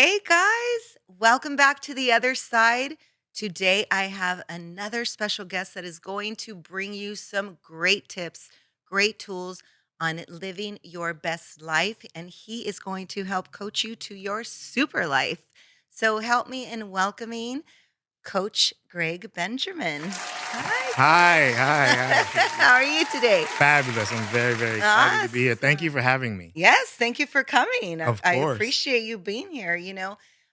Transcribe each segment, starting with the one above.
Hey guys, welcome back to the other side. Today I have another special guest that is going to bring you some great tips, great tools on living your best life, and he is going to help coach you to your super life. So help me in welcoming Coach Greg Benjamin. Hi. Hi, hi, hi. How are you today? Fabulous. I'm very, very excited to be here. Thank you Awesome. for having me. Yes, thank you for coming. I, Of I course. appreciate you being here.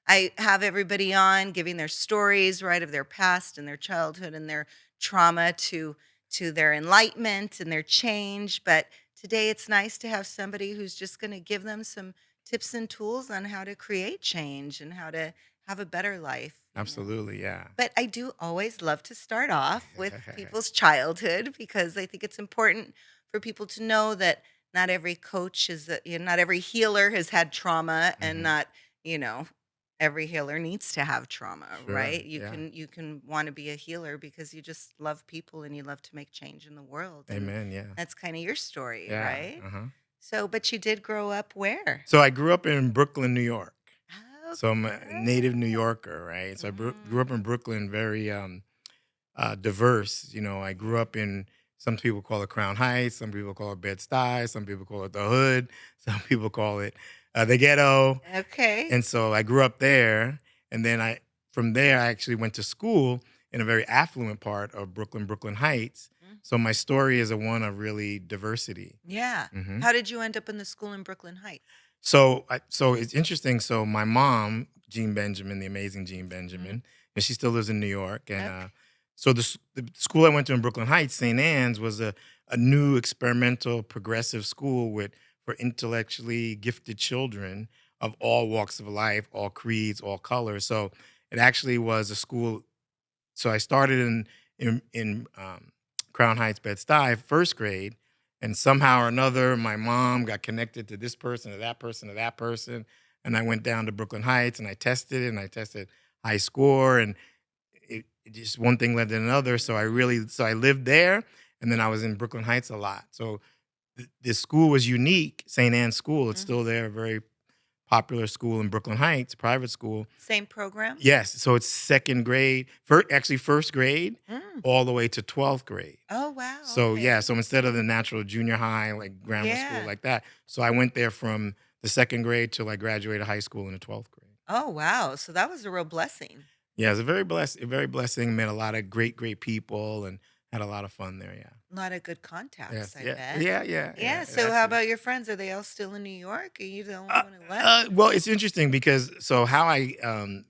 I have everybody on giving their stories, right, of their past and their childhood and their trauma to their enlightenment and their change. But today it's nice to have somebody who's just going to give them some tips and tools on how to create change and how to have a better life. Absolutely, yeah. But I do always love to start off with people's childhood because I think it's important for people to know that not every coach not every healer has had trauma, and hmm not, you know, every healer needs to have trauma, Sure. right? You Yeah. can you can want to be a healer because you just love people and you love to make change in the world, and Amen. Yeah. that's kind of your story, Yeah. right? Uh-huh. So, but you did grow up where? So I grew up in Brooklyn, New York. So I'm a native New Okay. Yorker, right? So I grew up in Mm. Brooklyn, very diverse. I grew Yeah. up in some people call it Crown Heights, some people call it Bed-Stuy, some people call it the Hood, some people call it the ghetto. Okay. And so I grew up there, and then from there I actually went to school in a very affluent part of Brooklyn, Brooklyn Heights. So my story is a one of really diversity. Yeah. hmm How did you end up in the school in Brooklyn Heights? So it's interesting. So my mom, Jean Benjamin, the amazing Jean Mhm. Benjamin, and she still lives in New York. And Okay. so the school I went to in Brooklyn Heights, St. Anne's, was a new experimental progressive school for intellectually gifted children of all walks of life, all creeds, all colors. So it actually was a school. So I started in Crown Heights, Bed-Stuy, first grade, and somehow or another, my mom got connected to this person, to that person, to that person, and I went down to Brooklyn Heights and I tested it, and I tested high score, and it just one thing led to another. So I lived there, and then I was in Brooklyn Heights a lot. So this school was unique, St. Anne's School. It's still Mhm. there, a very popular school in Brooklyn Heights, private school. Same program? Yes, so it's second grade, actually first grade Mm. all the way to 12th grade. Oh, wow, So yeah, okay. so instead of the natural junior high, like grammar school Yeah. like that, so I went there from the second grade till I graduated high school in the 12th grade. Oh, wow. So that was a real blessing. Yeah, it's a very blessing. Met a lot of great, great people and had a lot of fun there. Yeah. A lot of good contacts, Yes. I Yeah. bet. Yeah. Yeah. Yeah. Yeah, It so how actually. about your friends? Are they all still in New York? Are you the only Uh, one who left? well, it's interesting because so how I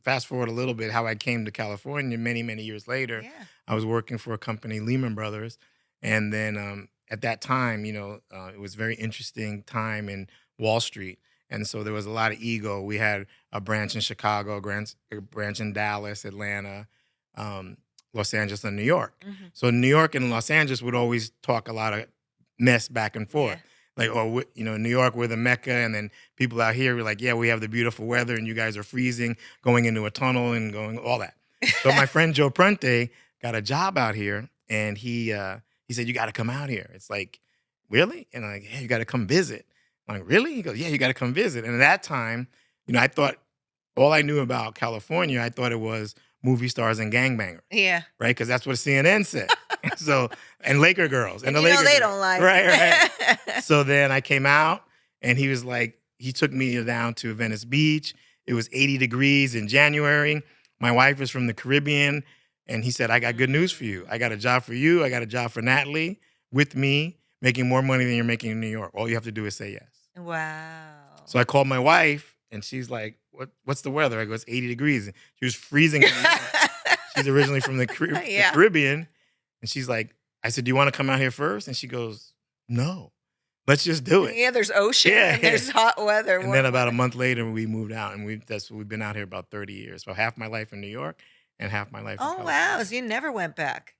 fast forward a little bit, how I came to California many, many years later. Yeah. I was working for a company, Lehman Brothers, and then at that time, it was a very interesting time in Wall Street, and so there was a lot of ego. We had a branch in Chicago, a branch in Dallas, Atlanta, um, Los Angeles, and New York. Mhm. So New York and Los Angeles would always talk a lot of mess back and forth Yeah. like, or New York, we're the Mecca, and then people out here were like, yeah, we have the beautiful weather, and you guys are freezing, going into a tunnel and going all that. So my friend Joe Prunte got a job out here, and he said, you got to come out here. It's like, really? And I'm like, yeah, you got to come visit. I'm like, really? He goes, yeah, you got to come visit. And at that time, I thought all I knew about California, I thought it was movie stars and gangbangers, Yeah. right? Because that's what CNN said. So and Laker girls and And the you know Laker they girls, don't lie. right, right. So then I came out and he was like, he took me down to Venice Beach. It was 80 degrees in January. My wife is from the Caribbean. And he said, I got good news for you. Mm. I got a job for you. I got a job for Natalie with me, making more money than you're making in New York. All you have to do is say yes. Wow. So I called my wife and she's like, what's the weather? I go, it's 80 degrees. And she was freezing in New York. She's originally from the Yeah. Caribbean. And she's like, I said, do you want to come out here first? And she goes, no, let's just do it. Yeah, there's ocean Yeah, and yeah. there's hot weather, And then warm about a weather. month later, we moved out, and we've been out here about 30 years. So half my life in New York, and half my life in Oh, wow, California. so you never went back.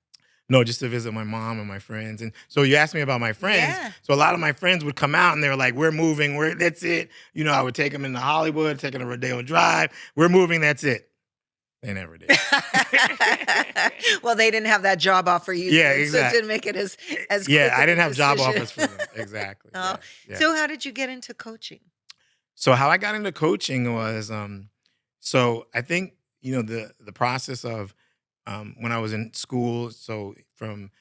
No, just to visit my mom and my friends. And so you asked me about my friends. Yeah. So a lot of my friends would come out, and they were like, "We're moving. That's it." I would take them into Hollywood, take them to Rodeo Drive. We're moving. That's it. They never did. Well, they didn't have that job offer you Yeah, did, so it exactly. didn't make it as Yeah, quick I of a didn't have job decision. offers for them. Exactly. Oh, Yeah, yeah. so how did you get into coaching? So how I got into coaching was So I think the process of when I was in school. So from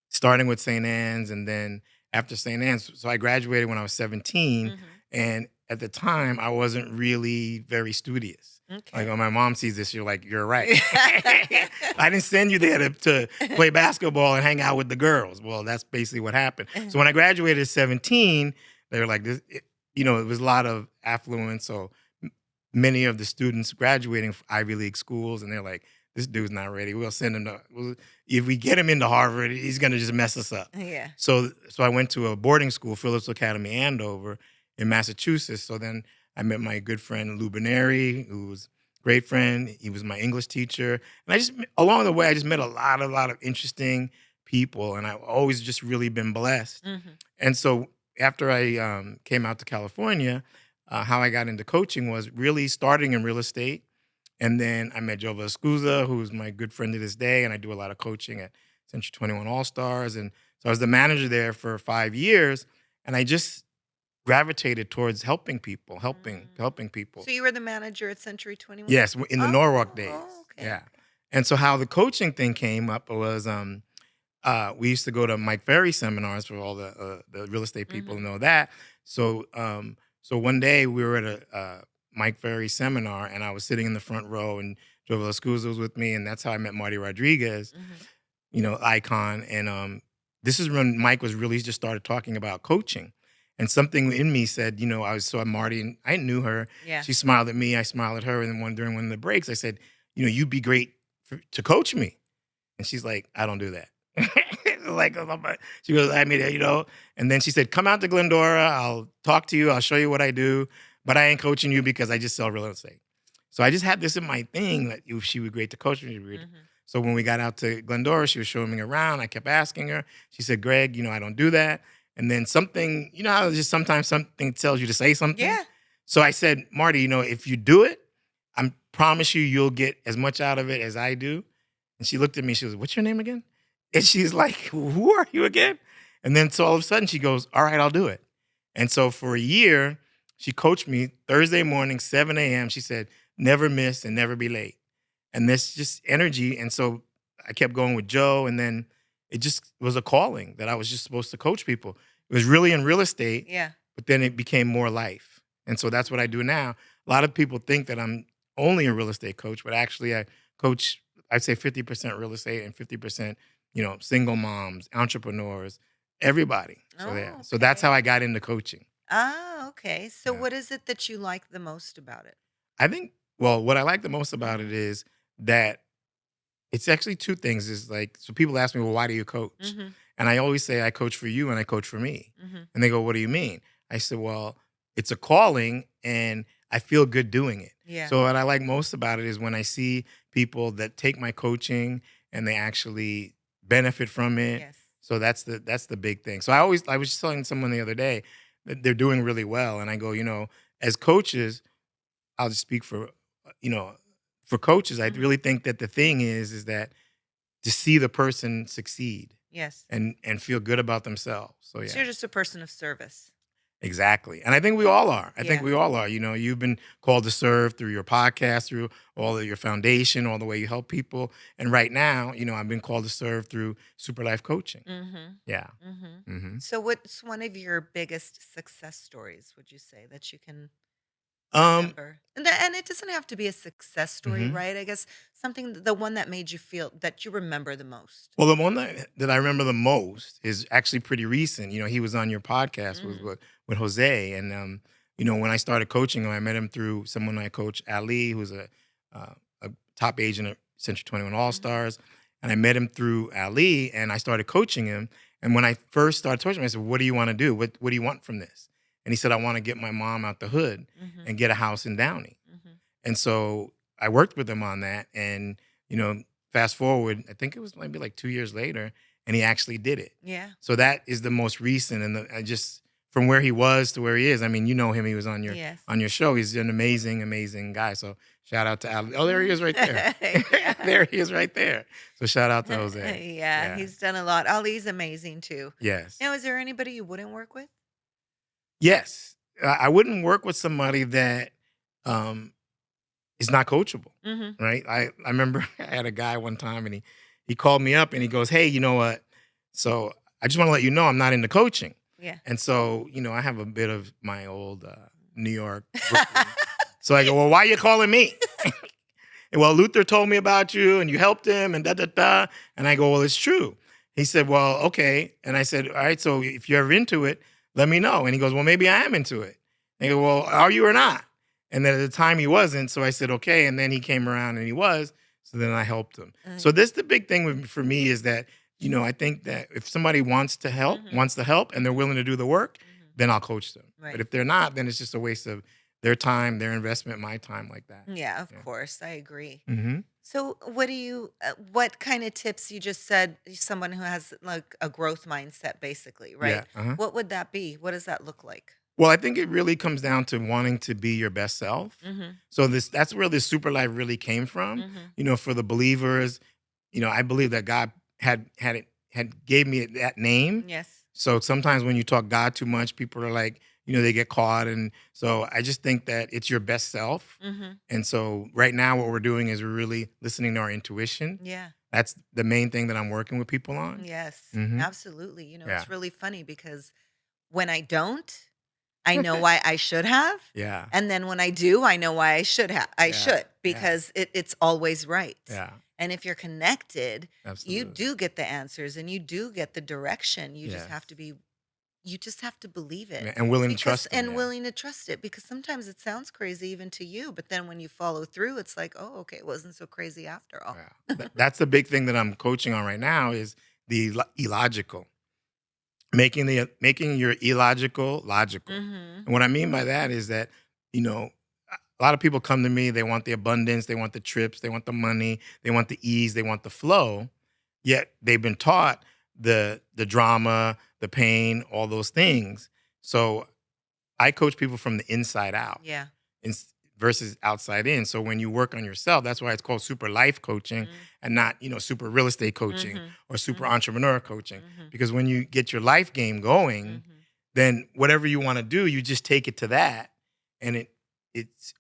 starting with St. Anne's and then after St. Anne's, so I graduated when I was 17, Mhm. and at the time I wasn't really very studious. Like Okay. when my mom sees this, you're like, you're right. I didn't send you there to play basketball and hang out with the girls. Well, that's basically what happened. So when I graduated at 17, they were like, it was a lot of affluence. So many of the students graduating from Ivy League schools, and they're like, this dude's not ready. We'll send him to, if we get him into Harvard, he's going to just mess us up. Yeah. So I went to a boarding school, Phillips Academy, Andover, in Massachusetts. So then I met my good friend Lou Beneri, who was a great friend. He was my English teacher, and along the way, I just met a lot of interesting people, and I've always just really been blessed. Mhm. And so after I came out to California, how I got into coaching was really starting in real estate. And then I met Joe Escusa, who's my good friend to this day, and I do a lot of coaching at Century 21 All Stars. And so I was the manager there for 5 years, and I just gravitated towards helping people, Mm. helping people. So you were the manager at Century 21? Yes, in the Oh, Norwalk days. oh, okay, Yeah. okay. And so how the coaching thing came up was we used to go to Mike Ferry seminars for all the real estate people Mhm. know that. So one day we were at a Mike Ferry seminar, and I was sitting in the front row, and Joe Escusa was with me, and that's how I met Marty Rodriguez, Mhm. icon. And this is when Mike was really just started talking about coaching, and something in me said, I saw Marty, and I knew her. Yeah. She smiled at me, I smiled at her, and then during one of the breaks, I said, you'd be great to coach me. And she's like, I don't do that. Like, she goes, I mean, and then she said, come out to Glendora. I'll talk to you. I'll show you what I do, but I ain't coaching you because I just sell real estate. So I just had this in my thing that if she would be great to coach me, she'd be great. Mhm. So when we got out to Glendora, she was showing me around. I kept asking her. She said, Greg, I don't do that. And then something, how it's just sometimes something tells you to say something. Yeah. So I said, Marty, if you do it, I promise you'll get as much out of it as I do. And she looked at me. She was, what's your name again? And she's like, who are you again? And then so all of a sudden she goes, all right, I'll do it. And so for a year, she coached me Thursday morning, 7 a.m. She said, never miss and never be late. And this just energy. And so I kept going with Joe. And then it just was a calling that I was just supposed to coach people. It was really in real estate, Yeah. but then it became more life. And so that's what I do now. A lot of people think that I'm only a real estate coach, but actually I coach, I'd say 50% real estate and 50%, single moms, entrepreneurs, everybody. So yeah. Oh, So that's how okay. I got into coaching. Ah, okay. So Yeah. what is it that you like the most about it? I think, well, what I like the most about it Mhm. is that it's actually two things. Is like, so people ask me, well, why do you coach? Mhm. And I always say, I coach for you and I coach for me. Mhm. And they go, what do you mean? I said, well, it's a calling and I feel good doing it. Yeah. So what I like most about it is when I see people that take my coaching and they actually benefit from it. Yes. So that's the big thing. So I was just telling someone the other day that they're doing really well. And I go, as coaches, I'll just speak for, you know, for coaches, I Mhm. really think that the thing is that to see the person succeed Yes. and feel good about themselves. So So yeah, you're just a person of service. exactly. And I think we all are. I think Yeah. we all are. You've been called to serve through your podcast, through all of your foundation, all the way you help people. And right now, I've been called to serve through Super Life Coaching. Mhm. Yeah. Mhm. hmm So what's one of your biggest success stories, would you say, that you can Um. remember? And it doesn't have to be a success story, mhm. right? I guess something, the one that made you feel that you remember the most. Well, the one that I remember the most is actually pretty recent. He was on your podcast Mhm. with Jose, and when I started coaching him, I met him through someone I coach, Ali, who's a top agent at Century 21 All Mhm. Stars, and I met him through Ali, and I started coaching him. And when I first started coaching him, I said, "What do you want to do? What do you want from this?" And he said, "I want to get my mom out the hood Mhm. and get a house in Downey." Mhm. And so I worked with him on that. And, fast forward, I think it was maybe like 2 years later, and he actually did it. Yeah. So that is the most recent. And I just, from where he was to where he is, I mean, you know him, he was on your Yes. show. He's an amazing, amazing guy. So shout out to Ali. Oh, there he Mhm. is right there. Yeah. There he is right there. So shout out to Jose. Yeah, Yeah. he's done a lot. Ali's amazing too. Yes. Now, is there anybody you wouldn't work with? Yes. I wouldn't work with somebody that um, it's not coachable, Mhm. right? I remember I had a guy one time and he called me up and he goes, "Hey, you know what? So I just want to let you know I'm not into coaching." Yeah. And so, I have a bit of my old New York, Brooklyn. So I go, "Well, why are you calling me?" And, "Well, Luther told me about you and you helped him and da da da." And I go, "Well, it's true." He said, "Well, okay." And I said, "All right, so if you're ever into it, let me know." And he goes, "Well, maybe I am into it." And I go, "Well, are you or not?" And then at the time he wasn't. So I said, "Okay." And then he came around and he was. So then I helped him. So this the big thing for me is that, I think that if somebody Mhm. wants to help and they're Mhm. willing to do the work, Mhm. then I'll coach them. But Right. if they're not, then it's just a waste of their time, their investment, my time like that. Yeah, of Yeah. course. I agree. Hmm. So, what kind of tips you just said someone who has like a growth mindset, basically, right? Yeah. Uh-huh. What would that be? What does that look like? Well, I think it really comes down to wanting to be your best self. Mhm. So that's where this super life really came from. Mhm. For the believers, I believe that God had gave me that name. Yes. So sometimes when you talk God too much, people are like, they get caught. And so I just think that it's your best self. Mhm. And so right now what we're doing is we're really listening to our intuition. Yeah. That's the main thing that I'm working with people on. Yes. Hmm. Absolutely. Yeah. It's really funny because when I don't, I know why I should have. Yeah. And then when I do, I know why I Yeah. should Yeah. because it's always right. Yeah. And if you're connected, you Absolutely. do get the answers and you do get the direction. Yes. You just have to believe it Yeah, and willing to because trust them, and yeah. willing to trust it because sometimes it sounds crazy even to you, but then when you follow through, it's like, oh, okay, it wasn't so crazy after all. Yeah. That's the big thing that I'm coaching on right now is the illogical. Making your illogical logical. Mhm. And what I mean by that is that, a lot of people come to me, they want the abundance, they want the trips, they want the money, they want the ease, they want the flow, yet they've been taught the drama, the pain, all those things. So I coach people from the inside out Yeah. versus outside in. So when you work on yourself, that's why it's called super life coaching Mm. and not, super real estate coaching Mhm. or super Mhm. entrepreneur coaching. Mhm. Because when you get your life game going, Mhm. then whatever you want to do, you just take it to that and it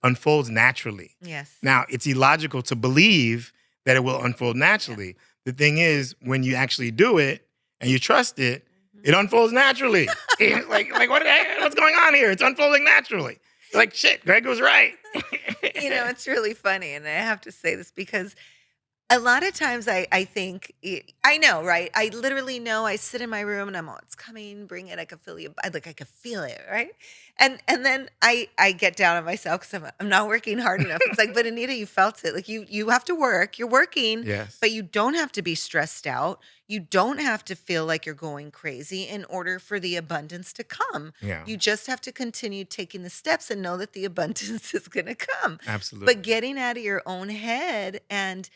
unfolds naturally. Yes. Now, it's illogical to believe that it will unfold Yeah. naturally. The thing is, when you actually do it and you trust it, Mhm. it unfolds naturally. Like what's going on here? It's unfolding naturally. You're like, shit, Greg was right. It's really funny, and I have to say this because a lot of times I think I know, right? I literally know I sit in my room and I'm all, "It's coming, bring it." I can feel you. I can feel it, right? And then I get down on myself because I'm not working hard enough. It's like, but Anita, you felt it. Like you have to work. You're working, Yes. but you don't have to be stressed out. You don't have to feel like you're going crazy in order for the abundance to come. Yeah. You just have to continue taking the steps and know that the abundance is going to come. But Absolutely. getting out of your own head and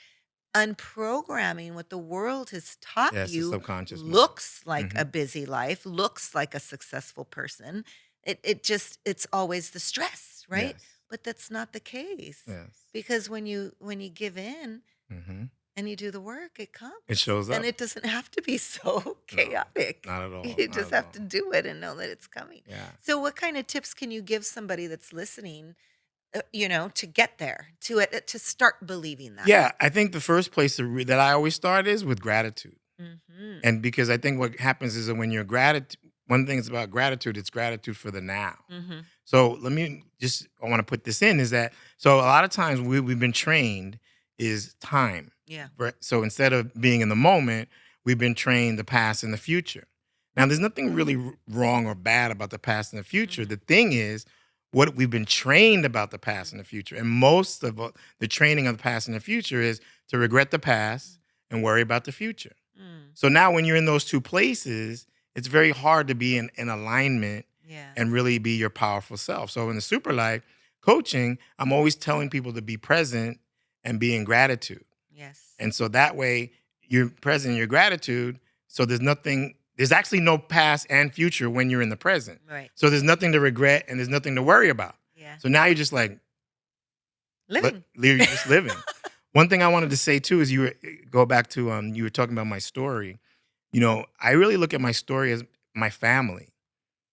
unprogramming what the world has taught Yes, the you subconscious mind. looks like Hmm. a busy life, looks like a successful person. It's always the stress, right? Yes. But that's not the case. Yes. Because when you give in Hmm. and you do the work, it It comes. shows And up. it doesn't have to be so No, chaotic. not at all. You Not just at have to all. do it and know that it's coming. Yeah. So what kind of tips can you give somebody that's listening, to get there, to start believing that? Yeah, I think the first place that I always start is with gratitude. Mhm. And because I think what happens is that when you're gratitude, one thing is about gratitude, it's gratitude for the now. Mhm. So I want to put this in is that, so a lot of times we've been trained is time. Yeah. Right? So instead of being in the moment, we've been trained the past and the future. Now, there's nothing really wrong or bad about the past and the future. Mhm. The thing is, what we've been trained about the past and the future. And most of the training of the past and the future is to regret the past and worry about the future. Mm. So now when you're in those two places, it's very hard to be in alignment Yeah. and really be your powerful self. So in the super life coaching, I'm always telling people to be present and be in gratitude. Yes. And so that way you're present in your gratitude. So there's actually no past and future when you're in the present. Right. So there's nothing to regret and there's nothing to worry about. Yeah. So now you're just like, Living. you're just living. One thing I wanted to say too is go back to you were talking about my story. I really look at my story as my family.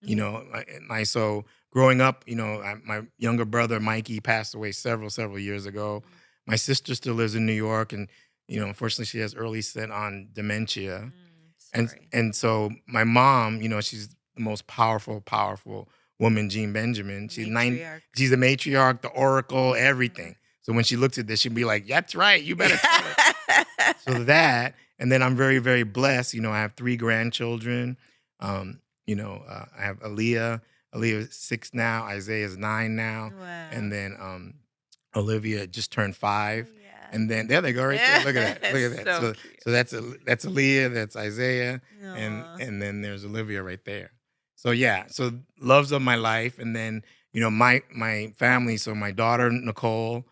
Yeah. So growing up, my younger brother Mikey passed away several years ago. Mm, My sister still lives in New York, and unfortunately, she has early set on dementia. And sorry. and so my mom, she's the most powerful woman, Jean Benjamin. The She's nine. matriarch. She's the matriarch, the oracle, Mhm. everything. So when she looks at this, she'd be like, "That's right. You better tell her." So that, and then I'm very, very blessed. I have three grandchildren. I have Aaliyah. Aaliyah is 6 now. Isaiah is 9 now, and Wow. then Olivia just turned Oh, 5. yeah. And then there they go right there. Look at that. Look at that. So So cute. so that's Aaliyah, that's Isaiah, and Aw. and then there's Olivia right there. So yeah, so loves of my life, and then my family. So my daughter Nicole,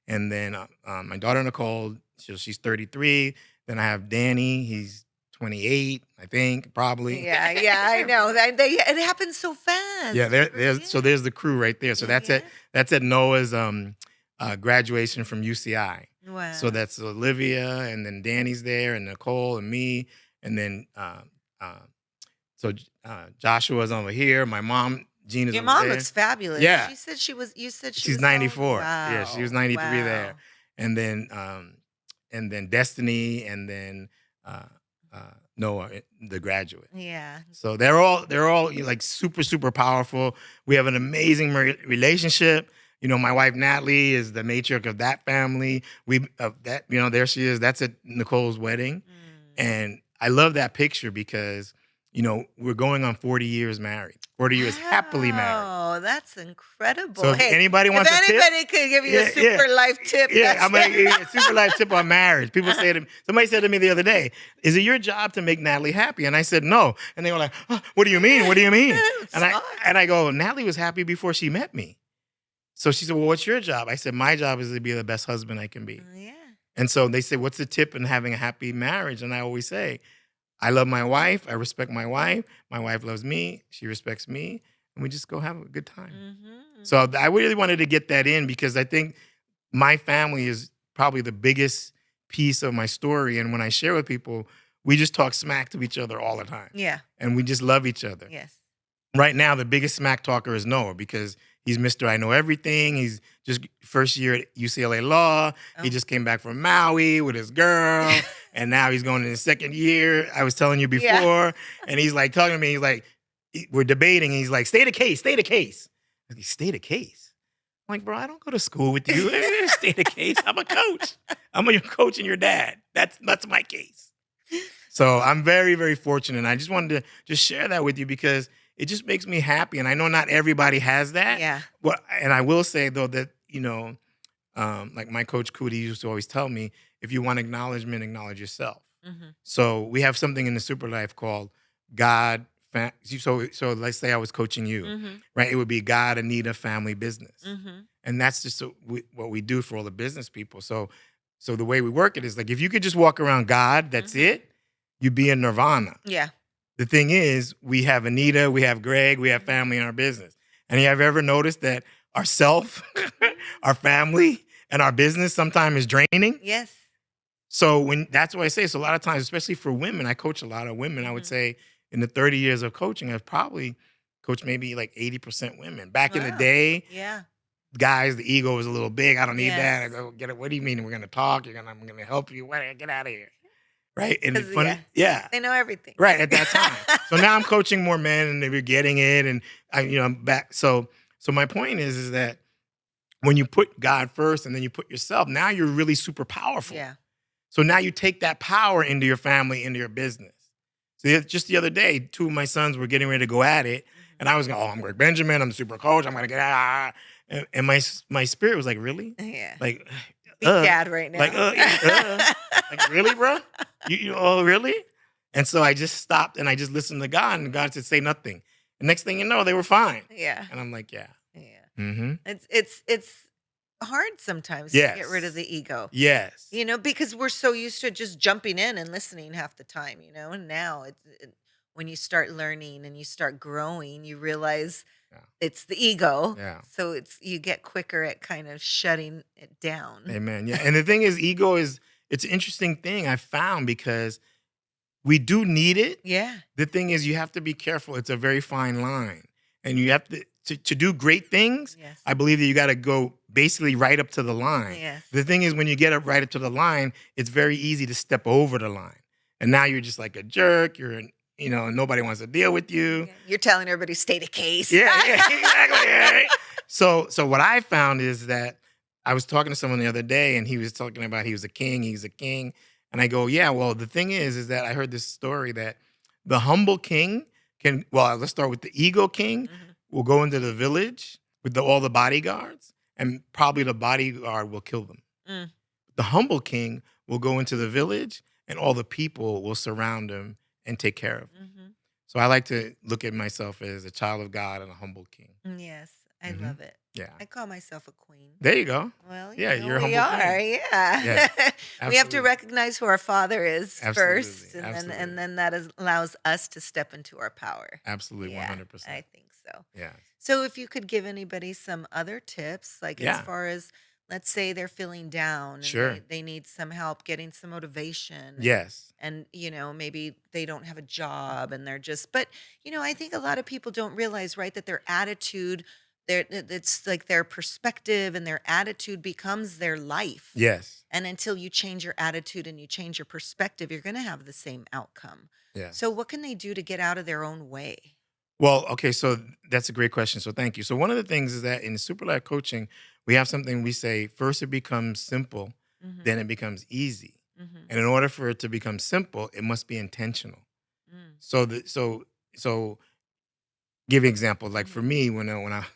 and then my daughter Nicole, she's 33. Then I have Danny, he's 28, I think, probably. Yeah, yeah, I know. It happens so Yeah, fast. there's the crew right there. So Yeah, yeah. that's at Noah's graduation from UCI. So Wow. that's Olivia, and then Danny's there, and Nicole, and me, and then uh, Joshua's over here. My mom Gina's Your over mom there. looks fabulous. Yeah, You said she she's was how old? 94. Yeah, she was Wow. 93 there, Wow. and then Destiny, and then uh, Noah, the graduate. Yeah. So they're all like super powerful. We have an amazing relationship. My wife Natalie is the matriarch of that family. We of that there she is. That's at Nicole's wedding, Mm. and I love that picture because we're going on 40 years married, 40 years happily married. Wow, that's incredible. So if Hey, anybody if wants a tip, anybody could give you a yeah, yeah. super life tip, Yeah, that's I'm gonna give you a super life tip on marriage. Somebody said to me the other day, "Is it your job to make Natalie happy?" And I said, "No." And they were like, "Oh, what do you mean? What do you mean?" And I Smart. and I go, "Natalie was happy before she met me." So she said, "Well, what's your job?" I said, "My job is to be the best husband I can be." Yeah. And so they say, "What's the tip in having a happy marriage?" And I always say, "I love my wife. I respect my wife. My wife loves me. She respects me, and we just go have a good time." Mhm. So I really wanted to get that in because I think my family is probably the biggest piece of my story. And when I share with people, we just talk smack to each other all the time. Yeah. And we just love each other. Yes. Right now, the biggest smack talker is Noah because he's Mr. I Know Everything. He's just first year at UCLA Law. He Oh. just came back from Maui with his girl. And now he's going in his second year. I was telling you Yeah. before. And he's like talking to me. He's like, we're debating. He's like, state a case, state a case. I like, state a case? I'm like, bro, I don't go to school with you. State a case. I'm a coach. I'm your coach and your dad. That's my case. So I'm very, very fortunate. And I just wanted to just share that with you because it just makes me happy. And I know not everybody has that. Yeah. Well, and I will say though that, like my coach Cootie used to always tell me, if you want acknowledgement, acknowledge yourself. Mhm. So we have something in the super life called God. So let's say I was coaching you, Mhm. right? It would be God, Anita, family, business, Mhm. and that's just what we do for all the business people. So the way we work it is like if you could just walk around God, that's Mhm. it. You'd be in nirvana. Yeah. The thing is, we have Anita, we have Greg, we have Mhm. family in our business. And have you ever noticed that our self, Mhm. our family, and our business sometimes is draining? Yes. So that's what I say. So a lot of times, especially for women, I coach a lot of women. I would Mhm. say in the 30 years of coaching, I've probably coached maybe like 80% women. Back in the Wow. day, Yeah. guys, the ego was a little big. I don't need that. I Yes. go get it. What do you mean we're gonna talk? I'm gonna help you. What? Get out of here. Right. And the 'Cause yeah, funny, yeah. they know everything. Right, at that time. So now I'm coaching more men and they're getting it and I'm back. So my point is that when you put God first and then you put yourself, now you're really super powerful. Yeah. So now you take that power into your family, into your business. So just the other day, two of my sons were getting ready to go at it, Mhm. and I was going, "Oh, I'm Greg Benjamin. I'm the super coach. I'm gonna get out." And my spirit was like, "Really? Yeah. Like, Be dad right like, now. like really, bro? Oh, really?" And so I just stopped and I just listened to God, and God said, "Say nothing." And next thing you know, they were fine. Yeah. And I'm like, "Yeah, Yeah. mm-hmm, It's hard sometimes to get rid of yes, the ego. yes, Because we're so used to just jumping in and listening half the time, and now when you start learning and you start growing, you realize yeah, it's the ego. yeah." So you get quicker at kind of shutting it down. Amen. Yeah. And the thing is, it's an interesting thing I found because we do need it. Yeah. The thing is, you have to be careful. It's a very fine line. And you have to, to do great things, Yes. I believe that you got to go basically right up to the line. Yes. The thing is, when you get up right up to the line, it's very easy to step over the line, and now you're just like a jerk. Nobody wants to deal with you. Yeah, you're telling everybody state a case. Yeah, yeah, exactly. Right? So what I found is that I was talking to someone the other day, and he was talking about he was a king. He's a king, and I go, yeah. Well, the thing is that I heard this story that the humble king can. Well, let's start with the ego king. Mhm. Will go into the village with all the bodyguards, and probably the bodyguard will kill them. Mm. The humble king will go into the village, and all the people will surround him and take care of him. Mhm. So I like to look at myself as a child of God and a humble king. Yes, I Hmm. love it. Yeah. I call myself a queen. There you go. Well, Yeah, you're a we humble are. king. Yeah. Yes, We have to absolutely. recognize who our father is Absolutely. first, and then Absolutely. that allows us to step into our power. Absolutely. Yeah, 100%. I think so. Yes. So if you could give anybody some other tips, like as Yeah. far as let's say they're feeling down and Sure. they need some help getting some motivation Yes. and maybe they don't have a job and they're just but I think a lot of people don't realize right that their attitude it's like their perspective and their attitude becomes their life. Yes. And until you change your attitude and you change your perspective, you're going to have the same outcome. So Yes. what can they do to get out of their own way? Well, okay, so that's a great question. So thank you. So one of the things is that in super life coaching, we have something we say first it becomes simple, Mhm. then it becomes easy. Mhm. And in order for it to become simple, it must be intentional. Mm. So give you an example. Like for Mhm. me, when I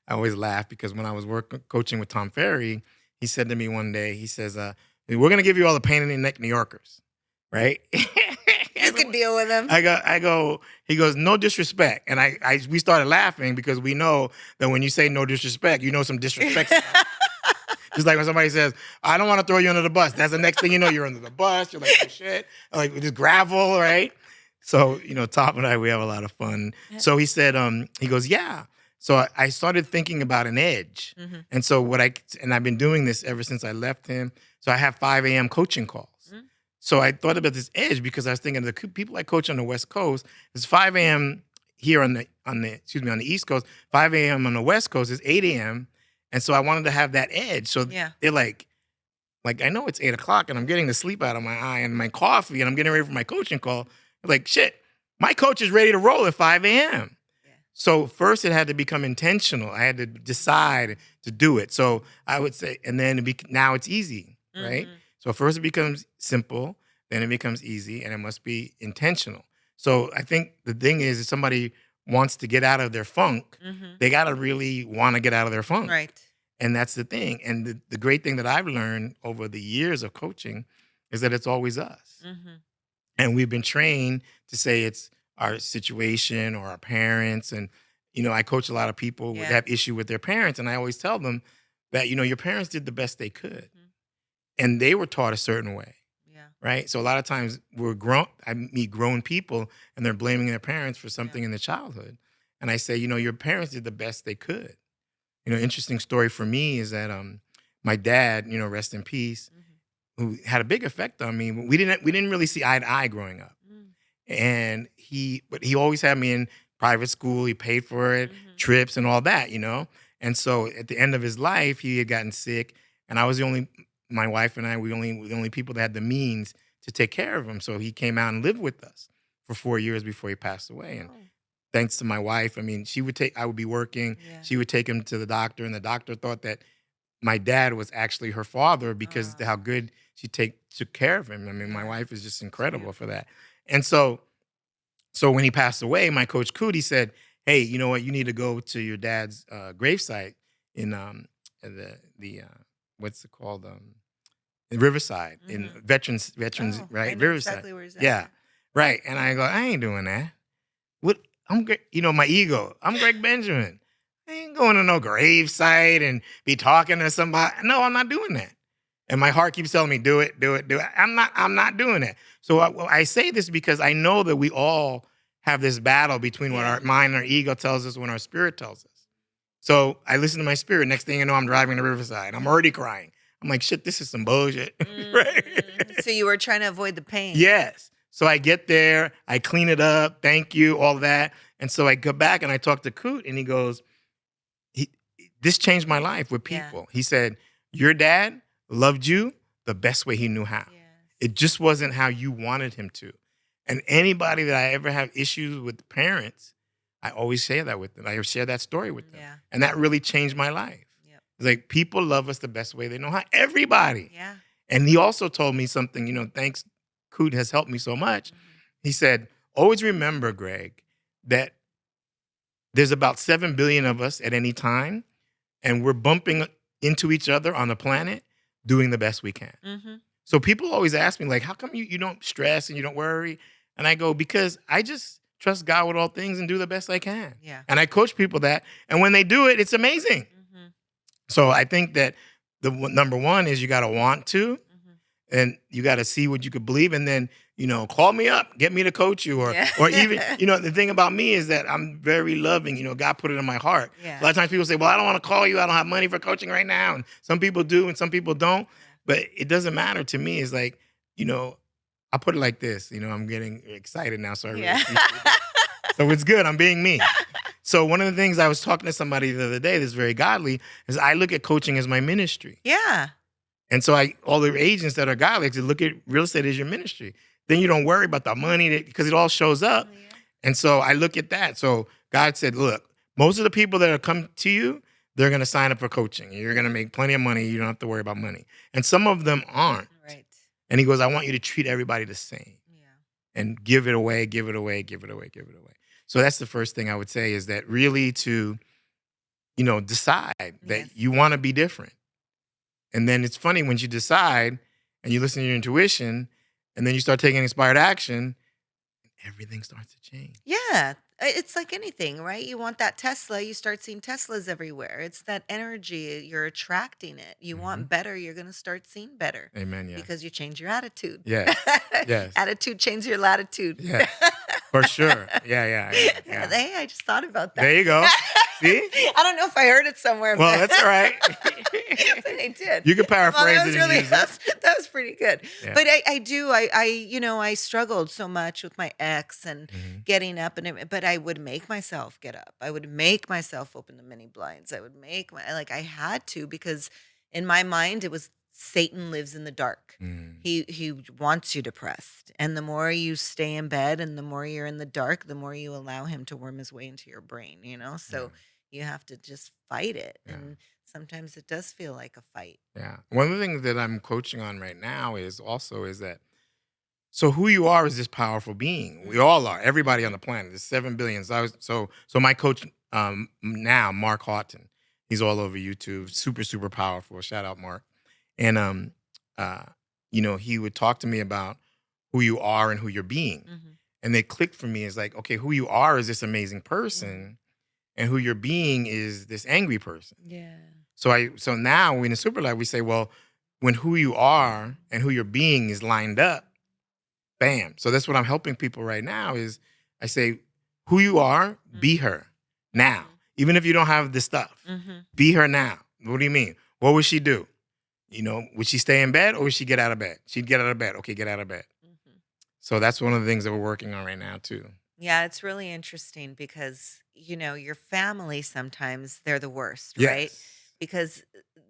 I always laugh because when I was working coaching with Tom Ferry, he said to me one day, he says, "We're gonna give you all the pain in the neck New Yorkers, right?" You can deal with them. I go. He goes, "No disrespect," and we started laughing because we know that when you say no disrespect, you know some disrespect. Just like when somebody says, "I don't want to throw you under the bus," that's the next thing you know, you're under the bus. You're like, "Oh shit!" Like with this gravel, right? So Tom and I, we have a lot of fun. Yeah. So he said, he goes, "Yeah." So I started thinking about an edge, Mhm. and I've been doing this ever since I left him. So I have 5 a.m. coaching calls. Mm. So I thought about this edge because I was thinking the people I coach on the West Coast is 5 a.m. here on the East Coast, 5 a.m. on the West Coast is 8 a.m. And so I wanted to have that edge. So Yeah. they're like I know it's 8 o'clock and I'm getting the sleep out of my eye and my coffee and I'm getting ready for my coaching call. Like shit, my coach is ready to roll at 5 a.m. Yeah. So first it had to become intentional. I had to decide to do it. So I would say, and then now it's easy, right? Mhm. So first it becomes simple, then it becomes easy, and it must be intentional. So I think the thing is, if somebody wants to get out of their funk, Mhm. they got to really want to get out of their funk. Right. And that's the thing. And the great thing that I've learned over the years of coaching is that it's always us. Mhm. And we've been trained to say it's our situation or our parents. And, I coach a lot of people that Yeah. have issue with their parents. And I always tell them that, your parents did the best they could Mhm. and they were taught a certain way. Yeah. Right. So a lot of times I meet grown people and they're blaming their parents for Yeah. something in their childhood. And I say, your parents did the best they could. Interesting story for me is that my dad, rest in peace, Mhm. who had a big effect on me. We didn't really see eye to eye growing up. Mm. And but he always had me in private school. He paid for it, Mhm. trips and all that. And so at the end of his life, he had gotten sick, and I was my wife and I, were the only people that had the means to take care of him. So he came out and lived with us for 4 years before he passed away. And Oh. thanks to my wife, I mean, I would be working, Yeah. she would take him to the doctor, and the doctor thought that my dad was actually her father because how Ah. good she took care of him. I mean, my Yeah. wife is just It's incredible for beautiful. that. And so when he passed away, my coach Cootie said, "Hey, you know what? You need to go to your dad's gravesite in the what's it called in Riverside in Mhm. veterans Oh, I right know Riverside, exactly where he's at. yeah, Yeah. right." And I go, "I ain't doing that. What I'm my ego. I'm Greg Benjamin. I ain't going to no gravesite and be talking to somebody. No, I'm not doing that." And my heart keeps telling me, "Do it, do it, do it." I'm not doing it. So I say this because I know that we all have this battle between what Yeah. our mind, our ego tells us, when our spirit tells us. So I listen to my spirit. Next thing you know, I'm driving to Riverside. I'm already crying. I'm like, shit, this is some bullshit, right? So you were trying to avoid the pain. Yes. So I get there, I clean it up, thank you, all that. And so I go back and I talk to Coot, and he goes, this changed my life with Yeah. people. He said, your dad loved you the best way he knew how. Yes. It just wasn't how you wanted him to. And anybody that I ever have issues with parents, I always share that with them. I share that story with them. Yeah. And that really changed my life. Yep. It's like people love us the best way they know how. Everybody. Yeah. And he also told me something, thanks, Coot has helped me so much. He said, always remember, Greg, that there's about 7 billion of us at any time, and we're bumping into each other on the planet doing the best we can. Mm-hmm. So people always ask me, like, how come you don't stress and you don't worry? And I go, because I just trust God with all things and do the best I can. Yeah. And I coach people that. And when they do it, it's amazing. Mm-hmm. So I think that number one is you got to want to, and you got to see what you could believe. And then, call me up, get me to coach you. Or even, the thing about me is that I'm very loving. God put it in my heart. Yeah. A lot of times people say, well, I don't want to call you. I don't have money for coaching right now. And some people do and some people don't. But it doesn't matter to me. It's like, I put it like this. I'm getting excited now. So I really appreciate it. So it's good. I'm being me. So one of the things I was talking to somebody the other day that's very godly is I look at coaching as my ministry. Yeah. And so all the agents that are godly look at real estate as your ministry. Then you don't worry about the money because it all shows up. Yeah. And so I look at that. So God said, look, most of the people that are come to you, they're going to sign up for coaching. You're going to make plenty of money. You don't have to worry about money. And some of them aren't. Right. And he goes, I want you to treat everybody the same. Yeah. And give it away, give it away, give it away, give it away. So that's the first thing I would say is that really to, decide that you want to be different. And then it's funny when you decide and you listen to your intuition and then you start taking inspired action, everything starts to change. Yeah. It's like anything, right? You want that Tesla, you start seeing Teslas everywhere. It's that energy, you're attracting it. You want better, you're going to start seeing better. Amen, yeah. Because you change your attitude. Yes, yes. Attitude changes your latitude. Yeah, for sure. Yeah. Hey, I just thought about that. There you go. See? I don't know if I heard it somewhere. Well, that's all right. But I did. You can paraphrase Well, that was it and use it. that was pretty good. Yeah. But I struggled so much with my ex and getting up, but I would make myself get up. I would make myself open the mini blinds. I would I had to, because in my mind it was Satan lives in the dark. He wants you depressed. And the more you stay in bed and the more you're in the dark, the more you allow him to worm his way into your brain, So you have to just fight it. Yeah. And sometimes it does feel like a fight. Yeah. One of the things that I'm coaching on right now is that so who you are is this powerful being. We all are. Everybody on the planet. There's 7 billion. So my coach now, Mark Houghton, he's all over YouTube. Super, super powerful. Shout out, Mark. And he would talk to me about who you are and who you're being. And they clicked for me as like, okay, who you are is this amazing person, and who you're being is this angry person. Yeah. So now in the Super Life, we say, well, when who you are and who you're being is lined up, bam. So that's what I'm helping people right now is I say, who you are, be her now. Even if you don't have the stuff, be her now. What do you mean? What would she do? Would she stay in bed or would she get out of bed? She'd get out of bed. Okay, get out of bed. So that's one of the things that we're working on right now too. Yeah, it's really interesting because, your family sometimes they're the worst, Yes. right? Because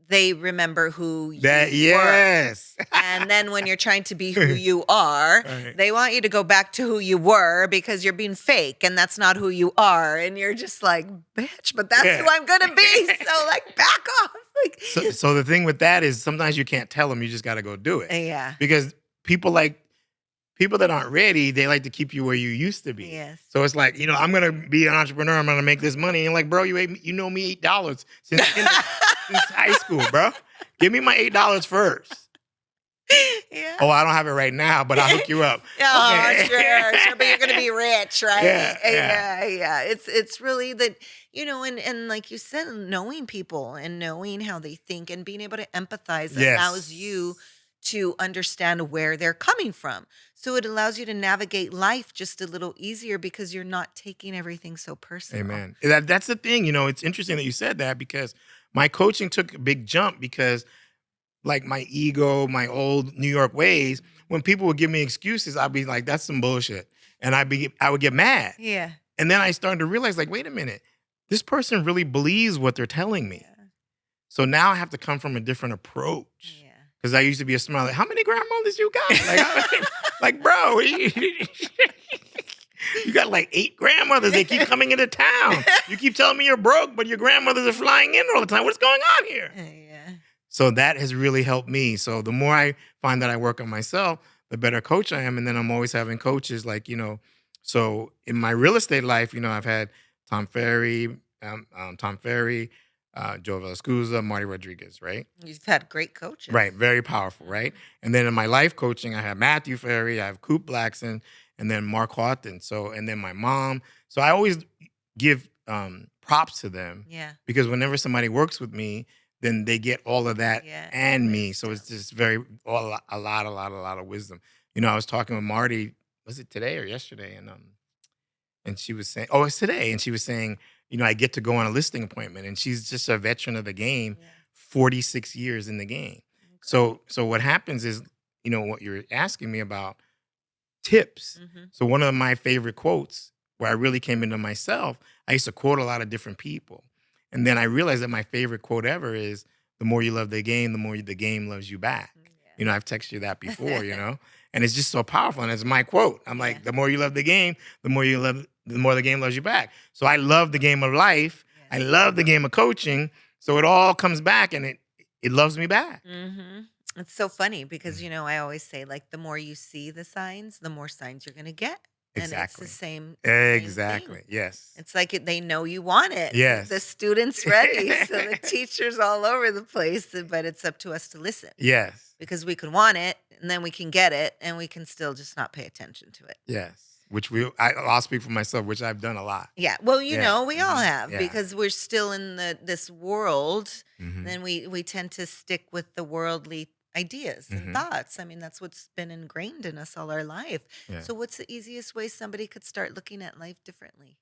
they remember who you Yes. were. And then when you're trying to be who you are, Right. they want you to go back to who you were because you're being fake and that's not who you are. And you're just like, bitch, but that's who I'm going to be. So back off. So the thing with that is sometimes you can't tell them. You just got to go do it. Yeah. Because people that aren't ready, they like to keep you where you used to be. Yes. So it's like, I'm going to be an entrepreneur. I'm going to make this money. And like, bro, you know me $8 since high school, bro. Give me my $8 first. Yeah. Oh, I don't have it right now, but I'll hook you up. Oh, Okay. sure. But you're going to be rich, right? Yeah. It's really that, and like you said, knowing people and knowing how they think and being able to empathize allows you to understand where they're coming from. So it allows you to navigate life just a little easier because you're not taking everything so personal. Amen. That's the thing. It's interesting that you said that because my coaching took a big jump because like my ego, my old New York ways, when people would give me excuses, I'd be like, that's some bullshit. And I would get mad. Yeah. And then I started to realize like, wait a minute, this person really believes what they're telling me. Yeah. So now I have to come from a different approach Yeah. because I used to be a smart, like, how many grandmothers you got? Like, bro, you got like 8 grandmothers. They keep coming into town. You keep telling me you're broke, but your grandmothers are flying in all the time. What's going on here? Yeah. So that has really helped me. So the more I find that I work on myself, the better coach I am. And then I'm always having coaches like, so in my real estate life, I've had Tom Ferry, Joe Velasqueza, Marty Rodriguez, right? You've had great coaches. Right. Very powerful, right? Mhm. And then in my life coaching, I have Matthew Ferry, I have Coop Blackson, and then Mark Houghton. So, and then my mom. So I always give props to them Yeah. because whenever somebody works with me, then they get all of that Yeah. and me. So it's Wisdom. just a lot of wisdom. I was talking with Marty, was it today or yesterday? And she was saying, oh, it's today. And she was saying, I get to go on a listing appointment. And she's just a veteran of the game, Yeah. 46 years in the game. Okay. So what happens is, what you're asking me about tips. Mm-hmm. So one of my favorite quotes where I really came into myself, I used to quote a lot of different people. And then I realized that my favorite quote ever is the more you love the game, the more the game loves you back. I've texted you that before, and it's just so powerful. And it's my quote. I'm Yeah. like, the more you love the game, the more the game loves you back. So I love the game of life. I Yeah. love the game of coaching. So it all comes back and it loves me back. Mm-hmm. It's so funny because, I always say, like, the more you see the signs, the more signs you're going to get. And it's the Exactly. same thing. Exactly. Yes. It's like they know you want it. The Yes. student's ready. So the teacher's all over the place, but it's up to us to listen Yes. because we can want it and then we can get it and we can still just not pay attention to it. Yes. I'll speak for myself, which I've done a lot. Yeah. Well, Yeah. we all have Yeah. because we're still in this world. Mhm. Then we tend to stick with the worldly ideas and Mhm. thoughts. I mean, that's what's been ingrained in us all our life. Yeah. So what's the easiest way somebody could start looking at life differently?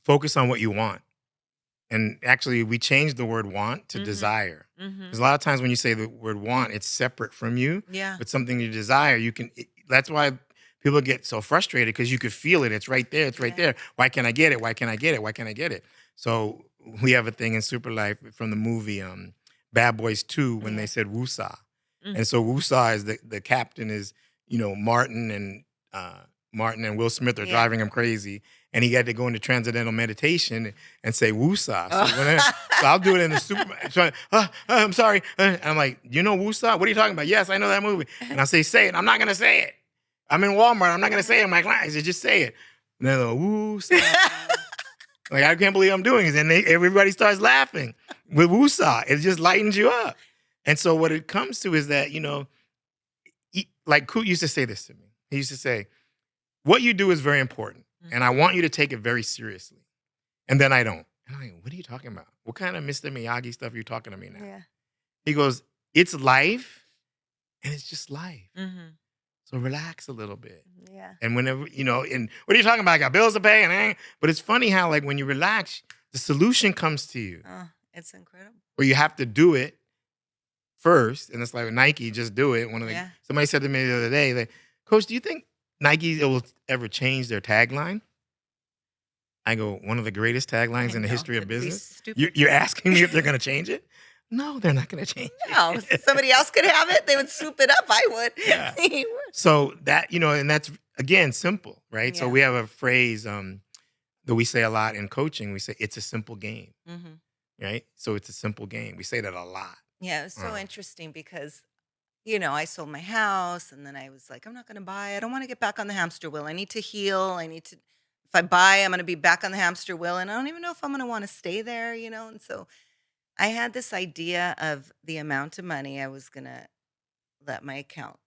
Focus on what you want. And actually, we changed the word want to Mhm. desire. Mhm. Because a lot of times when you say the word want, it's separate from you. Yeah. But something you desire, that's why people get so frustrated because you could feel it. It's right there. It's right Yeah. there. Why can't I get it? Why can't I get it? Why can't I get it? So we have a thing in Super Life from the movie Bad Boys 2 when they Yeah. said woosah. Mm. And so woosah is the captain is, uh, Martin and Will Smith are Yeah. driving him crazy. And he had to go into transcendental meditation and say woosah. So, Oh. so I'll do it in the super. So, I'm sorry. And I'm like, you know woosah? What are you talking about? Yes, I know that movie. And I say it. I'm not going to say it. I'm in Walmart. I'm not going to say it. My clients, just say it. And they're like, woosah. Like, I can't believe I'm doing this. And everybody starts laughing with woosah. It just lightens you up. And so what it comes to is that, like Kut used to say this to me. He used to say, what you do is very important. And I want you to take it very seriously. And then I don't. And I'm like, what are you talking about? What kind of Mr. Miyagi stuff are you talking to me now? Yeah. He goes, it's life and it's just life. Mhm. So relax a little bit. Yeah. And whenever, and what are you talking about? I got bills to pay. But it's funny how, like, when you relax, the solution comes to you. Oh, it's incredible. Or you have to do it first. And it's like with Nike, just do it. Yeah. Somebody said to me the other day, like, Coach, do you think Nike will ever change their tagline? I go, one of the greatest taglines I in the know. history of It'd be business? stupid. You're asking me if they're going to change it? No, they're not going to change No, it. somebody else could have it. They would swoop it up. I would. Yeah. He would. So that, and that's, again, simple, right? So Yeah. we have a phrase that we say a lot in coaching. We say, it's a simple game, Mhm. right? So it's a simple game. We say that a lot. Yeah, it was so Uh, interesting because I sold my house and then I was like, I'm not going to buy. I don't want to get back on the hamster wheel. I need to heal. If I buy, I'm going to be back on the hamster wheel. And I don't even know if I'm going to want to stay there. And so I had this idea of the amount of money I was going to let my account,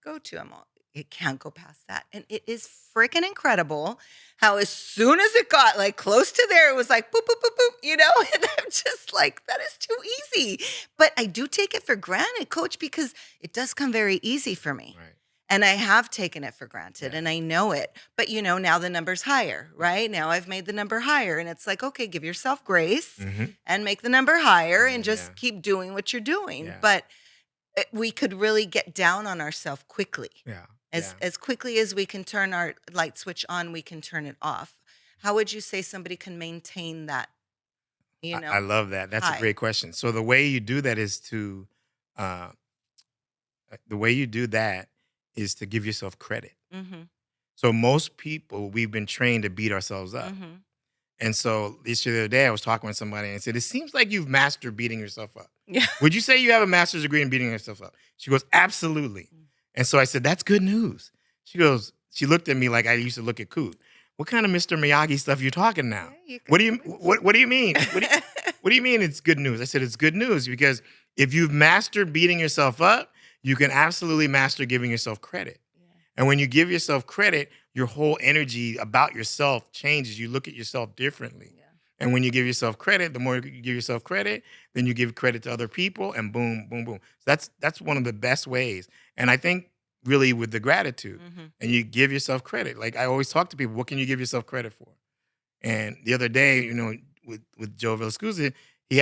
go to. It can't go past that. And it is freaking incredible how as soon as it got like close to there, it was like boop, boop, boop, boop, and I'm just like, that is too easy. But I do take it for granted, coach, because it does come very easy for me. right. And I have taken it for granted Yeah. and I know it. But now the number's higher, right? Now I've made the number higher. And it's like, okay, give yourself grace Mhm. and make the number higher and Yeah. just keep doing what you're doing. Yeah. But we could really get down on ourselves quickly. Yeah. As quickly as we can turn our light switch on, we can turn it off. How would you say somebody can maintain that you I know? love that. That's a High. great question. So the way you do that is to, uh, the way you do that is to give yourself credit. Mhm. So most people, we've been trained to beat ourselves up. Mhm. And so this the other day, I was talking with somebody and I said, "It seems like you've mastered beating yourself up. Yeah. Would you say you have a master's degree in beating yourself up?" She goes, "Absolutely." Mm. And so I said, "That's good news." She goes, she looked at me like I used to look at Coot. "What kind of Mr. Miyagi stuff you talking now? Yeah, you What could do you switch. what do you mean? What do you mean it's good news?" I said, "It's good news because if you've mastered beating yourself up, you can absolutely master giving yourself credit. Yeah. And when you give yourself credit, your whole energy about yourself changes. You look at yourself differently. Yeah. And when you give yourself credit, the more you give yourself credit, then you give credit to other people, and boom, boom, boom. So that's one of the best ways. And I think really with the gratitude, Mhm. and you give yourself credit. Like I always talk to people, what can you give yourself credit for? And the other day, with Joe Villascusa, they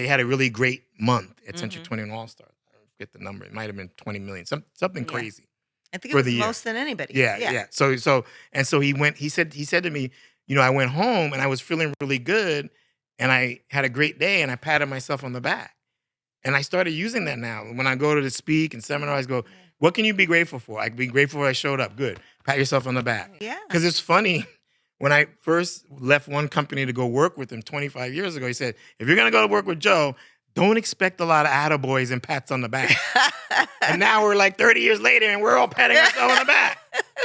had a really great month at Century Mhm. 21 All Stars. I forget the number. It might have been 20 million, something Yeah. crazy I think it for the was year. most than anybody. Yeah, Yeah. yeah. So he went. He said to me, I went home and I was feeling really good, and I had a great day, and I patted myself on the back, and I started using that now. When I go to speak and seminars, I go, Yeah. "What can you be grateful for?" I can be grateful I showed up. Good. Pat yourself on the back. Yeah. Because it's funny. When I first left one company to go work with him 25 years ago, he said, "If you're gonna go to work with Joe, don't expect a lot of attaboys and pats on the back." And now we're like 30 years later, and we're all patting ourselves on the back.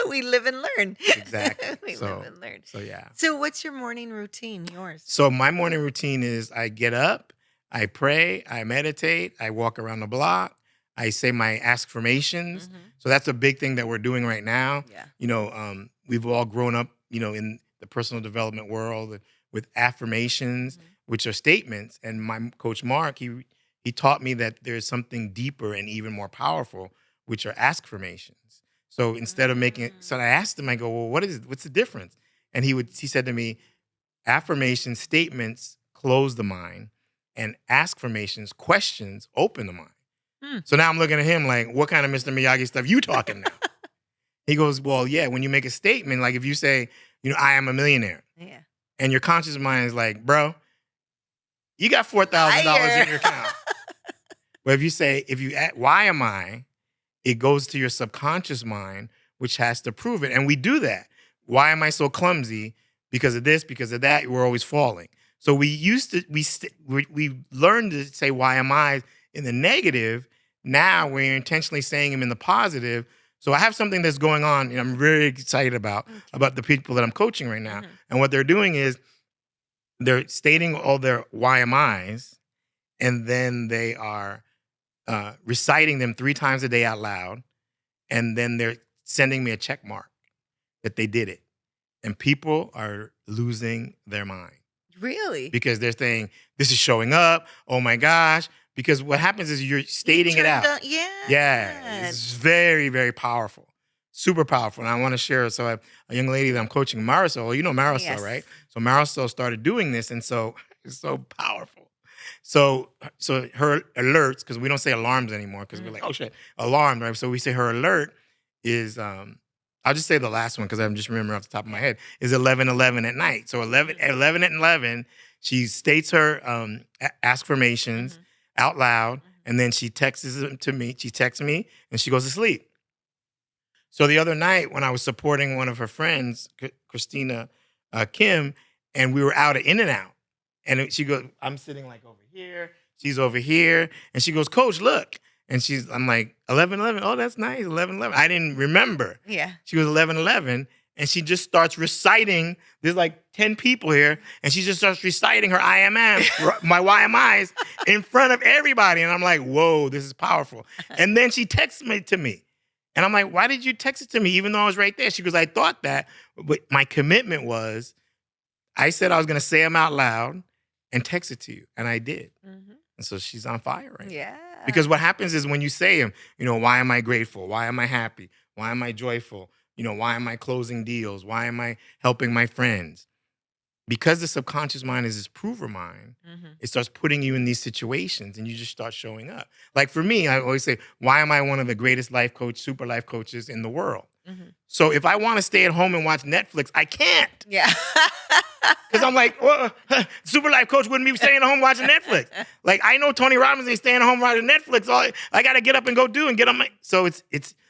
We live and learn. Exactly. We live and learn. So yeah. So what's your morning routine, yours? So my morning routine is I get up, I pray, I meditate, I walk around the block, I say my affirmations. Mhm. So that's a big thing that we're doing right now. Yeah. We've all grown up, in the personal development world with affirmations, Mhm. which are statements. And my coach Mark, he taught me that there's something deeper and even more powerful, which are affirmations. So instead of making it, so Mm. I asked him, I go, well, what's the difference? And he said to me, affirmation statements close the mind, and affirmations questions open the mind. Hmm. So now I'm looking at him like, what kind of Mr. Miyagi stuff you talking now? He goes, well, yeah, when you make a statement, like if you say, I am a millionaire, Yeah. and your conscious mind is like, bro, you got $4,000 Liar. in your account. But if you say, why am I, it goes to your subconscious mind, which has to prove it. And we do that. Why am I so clumsy? Because of this, because of that, we're always falling. So we used to, we learned to say, why am I in the negative? Now we're intentionally saying them in the positive. So I have something that's going on and I'm very excited Okay. about the people that I'm coaching right now. Mhm. And what they're doing is they're stating all their why am I's, and then they are reciting them 3 times a day out loud, and then they're sending me a check mark that they did it. And people are losing their mind Really? because they're saying, this is showing up. Oh my gosh. Because what happens is you're You stating it turned out. on, Yeah. yeah. It's very, very powerful. Super powerful. And I want to share. So I have a young lady that I'm coaching, Marisol. You know Marisol, right? Yes. So Marisol started doing this. And so it's so powerful. So her alerts, because we don't say alarms anymore, because we're Mm. like, oh shit, alarm, right? So we say her alert is I'll just say the last one because I'm just remembering off the top of my Yeah. head, is 11:11 at night. So 11 Mhm. 11 at 11, she states her affirmations Mhm. out loud, Mhm. and then she texts them to me. She texts me, and she goes to sleep. So the other night when I was supporting one of her friends, Christina Kim, and we were out at In and Out, and she goes, I'm sitting like over here, she's over here, and she goes, Coach, look. And I'm like, 11:11. Oh, that's nice. 11:11. I didn't remember. Yeah. She was 11:11. And she just starts reciting. There's like 10 people here. And she just starts reciting her IMM, my YMIs in front of everybody. And I'm like, whoa, this is powerful. And then she texts me to me. And I'm like, why did you text it to me even though I was right there? She goes, I thought that. But my commitment was, I said I was going to say them out loud and text it to you. And I did. Mhm. And so she's on fire right now. Yeah. Because what happens is when you say them, why am I grateful? Why am I happy? Why am I joyful? Why am I closing deals? Why am I helping my friends? because the subconscious mind is this prover mind, Mhm. it starts putting you in these situations and you just start showing up. Like for me, I always say, why am I one of the greatest life coach, super life coaches in the world? Mhm. So if I want to stay at home and watch Netflix, I can't. Yeah. Because I'm like, well, super life coach wouldn't be staying at home watching Netflix. Like I know Tony Robbins ain't staying at home watching Netflix. All I got to get up and go do and get on my. So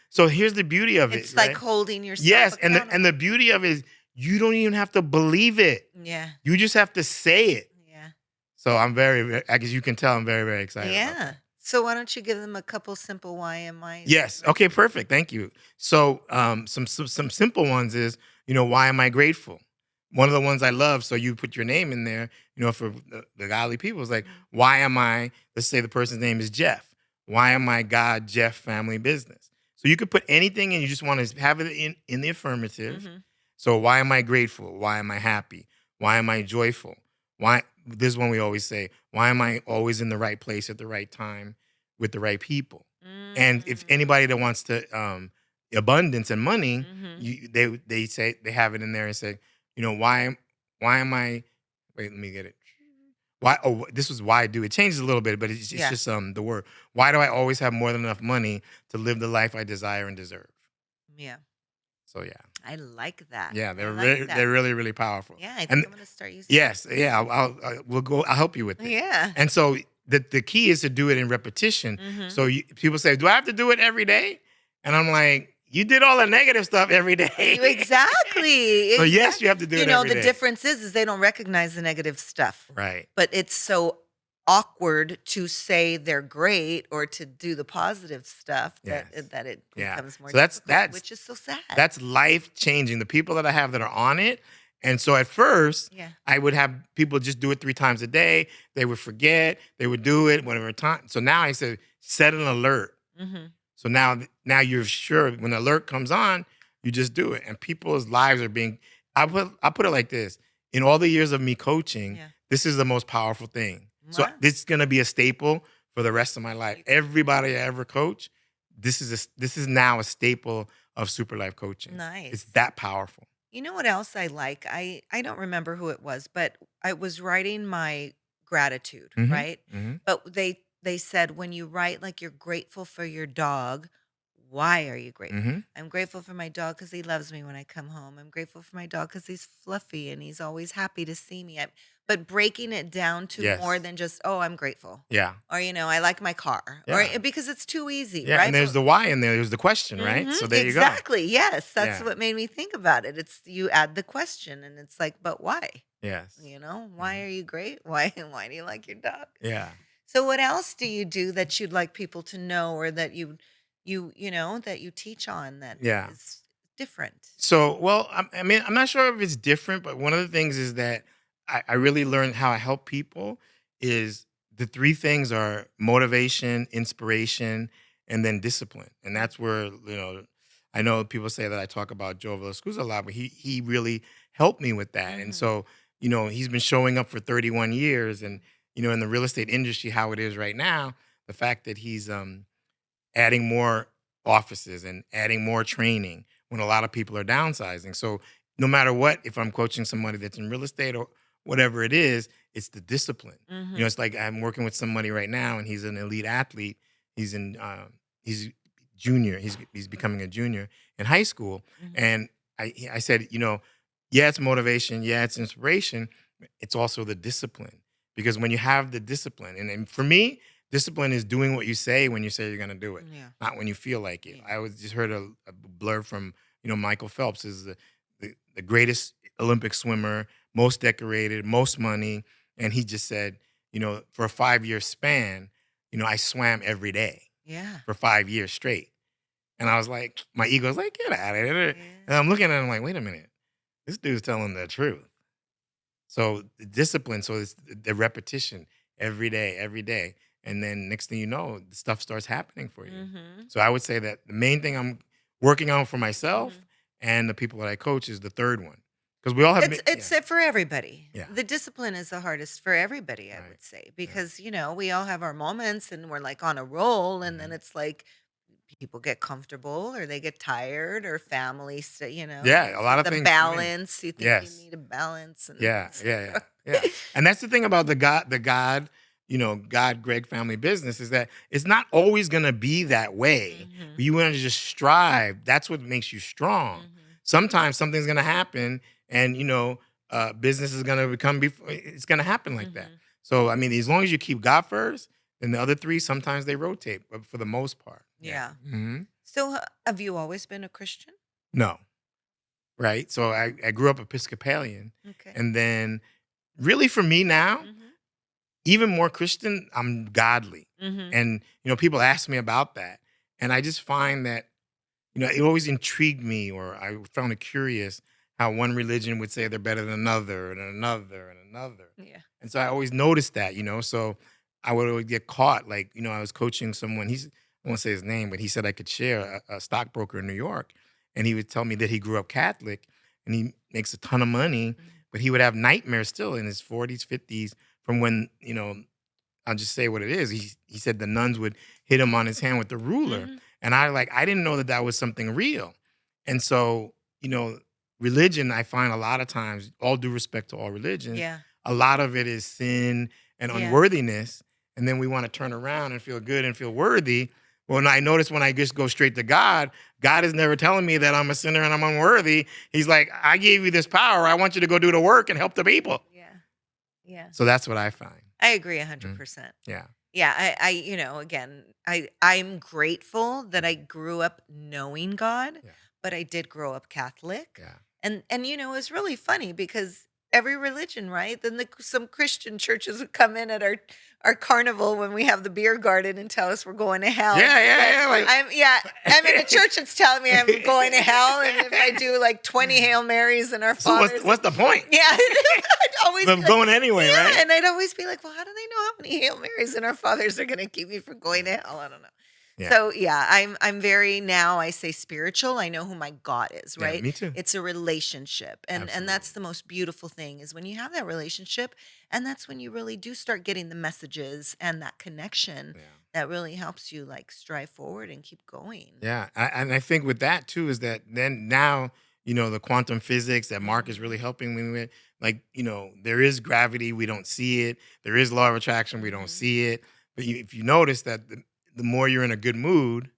so here's the beauty of it, It's like right? holding yourself Yes, and the accountable. beauty of it is you don't even have to believe it. Yeah. You just have to say it. Yeah. So I guess you can tell I'm very, very excited about Yeah. that. So why don't you give them a couple simple why am I's? Yes. Okay. Perfect. Thank you. So, some simple ones is, why am I grateful? One of the ones I love. So you put your name in there. For the godly people, it's like, Mhm. why am I? Let's say the person's name is Jeff. Why am I God Jeff Family Business? So you could put anything, and you just want to have it in the affirmative. Mhm. So why am I grateful? Why am I happy? Why am I joyful? Why? This is one we always say. Why am I always in the right place at the right time with the right people? And if Mm. anybody that wants to abundance and money, Mhm. they say they have it in there and say, why am I wait, let me get it. Why this was why I do it changes a little bit, but it's Yeah. just the word. Why do I always have more than enough money to live the life I desire and deserve? Yeah. So yeah. I like that. Yeah, I like that. they're really, really powerful. Yeah, I think And I'm gonna start using that. yes, yeah, we'll go. I'll help you with it. Yeah. And so the key is to do it in repetition. Mhm. So people say, "Do I have to do it every day?" And I'm like, "You did all the negative stuff every day." You exactly, So yes, you have to do it every the day. difference is they don't recognize the negative stuff, Right. but it's so awkward to say they're great or to do the positive stuff that Yes. that it Yeah. becomes more So that's difficult, that's which is so sad. that's life changing. The people that I have that are on it. And so at first, Yeah. I would have people just do it 3 times a day. They would forget. They would do it whatever time. So now I said, set an alert. Mhm. So now you're sure when the alert comes on, you just do it. And people's lives are being I put it like this. In all the years of me coaching, Yeah. this is the most powerful thing. So Wow. this is gonna be a staple for the rest of my life. You Everybody I ever coach, this is now a staple of super life coaching. It's nice. that powerful. You know what else I like? I don't remember who it was, but I was writing my gratitude, Hmm. right? Hmm. But they said when you write like you're grateful for your dog, why are you grateful? Hmm. I'm grateful for my dog because he loves me when I come home. I'm grateful for my dog because he's fluffy and he's always happy to see me. But breaking it down to more Yes. than just, oh, I'm grateful. Yeah. Or, I like my car. Or Yeah. because it's too easy, Yeah. And right? there's But the why in there. There's the question, right? mhm, So there you go. exactly, yes, that's Yeah. what made me think about it. It's you add the question and it's like, "But why?" Yes. "Why Mhm. are you great? Why do you like your dog?" Yeah. So what else do you do that you'd like people to know or that that you teach on that Yeah. is different? So, well, I mean, I'm not sure if it's different, but one of the things is that I really learned how I help people is the three things are motivation, inspiration, and then discipline. And Mm, that's where, I know people say that I talk about Joe Velasquez a lot, but he really helped me with that. And mhm, so, he's been showing up for 31 years. And, in the real estate industry, how it is right now, the fact that he's adding more offices and adding more training when a lot of people are downsizing. So no matter what, if I'm coaching somebody that's in real estate or whatever it is, it's the discipline. mhm, It's like I'm working with somebody right now, and he's an elite athlete. He's in he's junior. He's becoming a junior in high school, mhm. and I said, yeah, it's motivation, yeah, it's inspiration. It's also the discipline because when you have the discipline, and for me, discipline is doing what you say when you say you're going to do it, Yeah, not when you feel like it. yeah. I was just heard a blurb from Michael Phelps is the greatest Olympic swimmer, most decorated, most money, and he just said, for a 5 year span, I swam every day Yeah, for 5 years straight, and I was like, my ego's like, get out of here, yeah. and I'm looking at him like, wait a minute, this dude's telling the truth. So the discipline, so it's the repetition every day. And then next thing you know, the stuff starts happening for you. Mhm, So I would say that the main thing I'm working on for myself mhm. and the people that I coach is the third one. Because we all have, It's it for everybody. yeah, The discipline is the hardest for everybody, I right, would say, yeah, because, we all have our moments and we're like on a roll and then mhm, it's like people get comfortable or they get tired or families, Yeah, a so lot of the things come in. balance, you think you Yes. need a balance and Yeah, yeah, yeah, yeah. And that's the thing about God Greg family business is that it's not always gonna be that way. Mhm, But you want to just strive. That's what makes you strong. mhm. Sometimes something's gonna happen, and business is gonna become before it's gonna happen like that. Mhm. So I mean, as long as you keep God first, then the other three sometimes they rotate, but for the most part, yeah. Yeah. Hmm. So, have you always been a Christian? No, right. So I grew up Episcopalian, Okay. and then really for me now, Mhm. even more Christian, I'm godly. Mhm. And, people ask me about that. And I just find that, it always intrigued me, or I found it curious how one religion would say they're better than another and another and another. Yeah. And so I always noticed that. So I would always get caught. Like, I was coaching someone, I won't say his name, but he said I could share a stockbroker in New York. And he would tell me that he grew up Catholic and he makes a ton of money, Mhm. but he would have nightmares still in his 40s, 50s from when, I'll just say what it is. He said the nuns would hit him on his hand with the ruler, Mhm. and I didn't know that that was something real. And so, religion, I find a lot of times, all due respect to all religions, Yeah. a lot of it is sin and Yeah. unworthiness, and then we want to turn around and feel good and feel worthy. When I notice when I just go straight to God, God is never telling me that I'm a sinner and I'm unworthy. He's like, I gave you this power. I want you to go do the work and help the people. Yeah. Yeah. So that's what I find. I agree Mm. 100%. Yeah. Yeah, again, I'm grateful that I grew up knowing God, Yeah. but I did grow up Catholic. Yeah. And it's really funny because every religion, right? Then some Christian churches would come in at our carnival when we have the beer garden and tell us we're going to hell. Yeah, yeah, But yeah, like I'm in a church that's telling me I'm going to hell, and if I do like 20 Hail Marys and Our So what's Fathers, what's the point yeah, I'd always be of like, going anyway, yeah, right? and I'd always be like, "Well, how do they know how many Hail Marys and Our Fathers are gonna keep me from going to hell?" I don't know. Yeah, So, yeah, I'm very now I say spiritual, I know who my God is, yeah, right? me too. It's a relationship, and that's Absolutely. the most beautiful thing is when you have that relationship, and that's when you really do start getting the messages and that connection Yeah, that really helps you, like, strive forward and keep going. yeah, and I think with that too is that then now the quantum physics that Mark is really Mhm, helping me with, like there is gravity, we don't see it. There is law of attraction, we don't mhm. see it. But if you notice that the more you're in a good mood,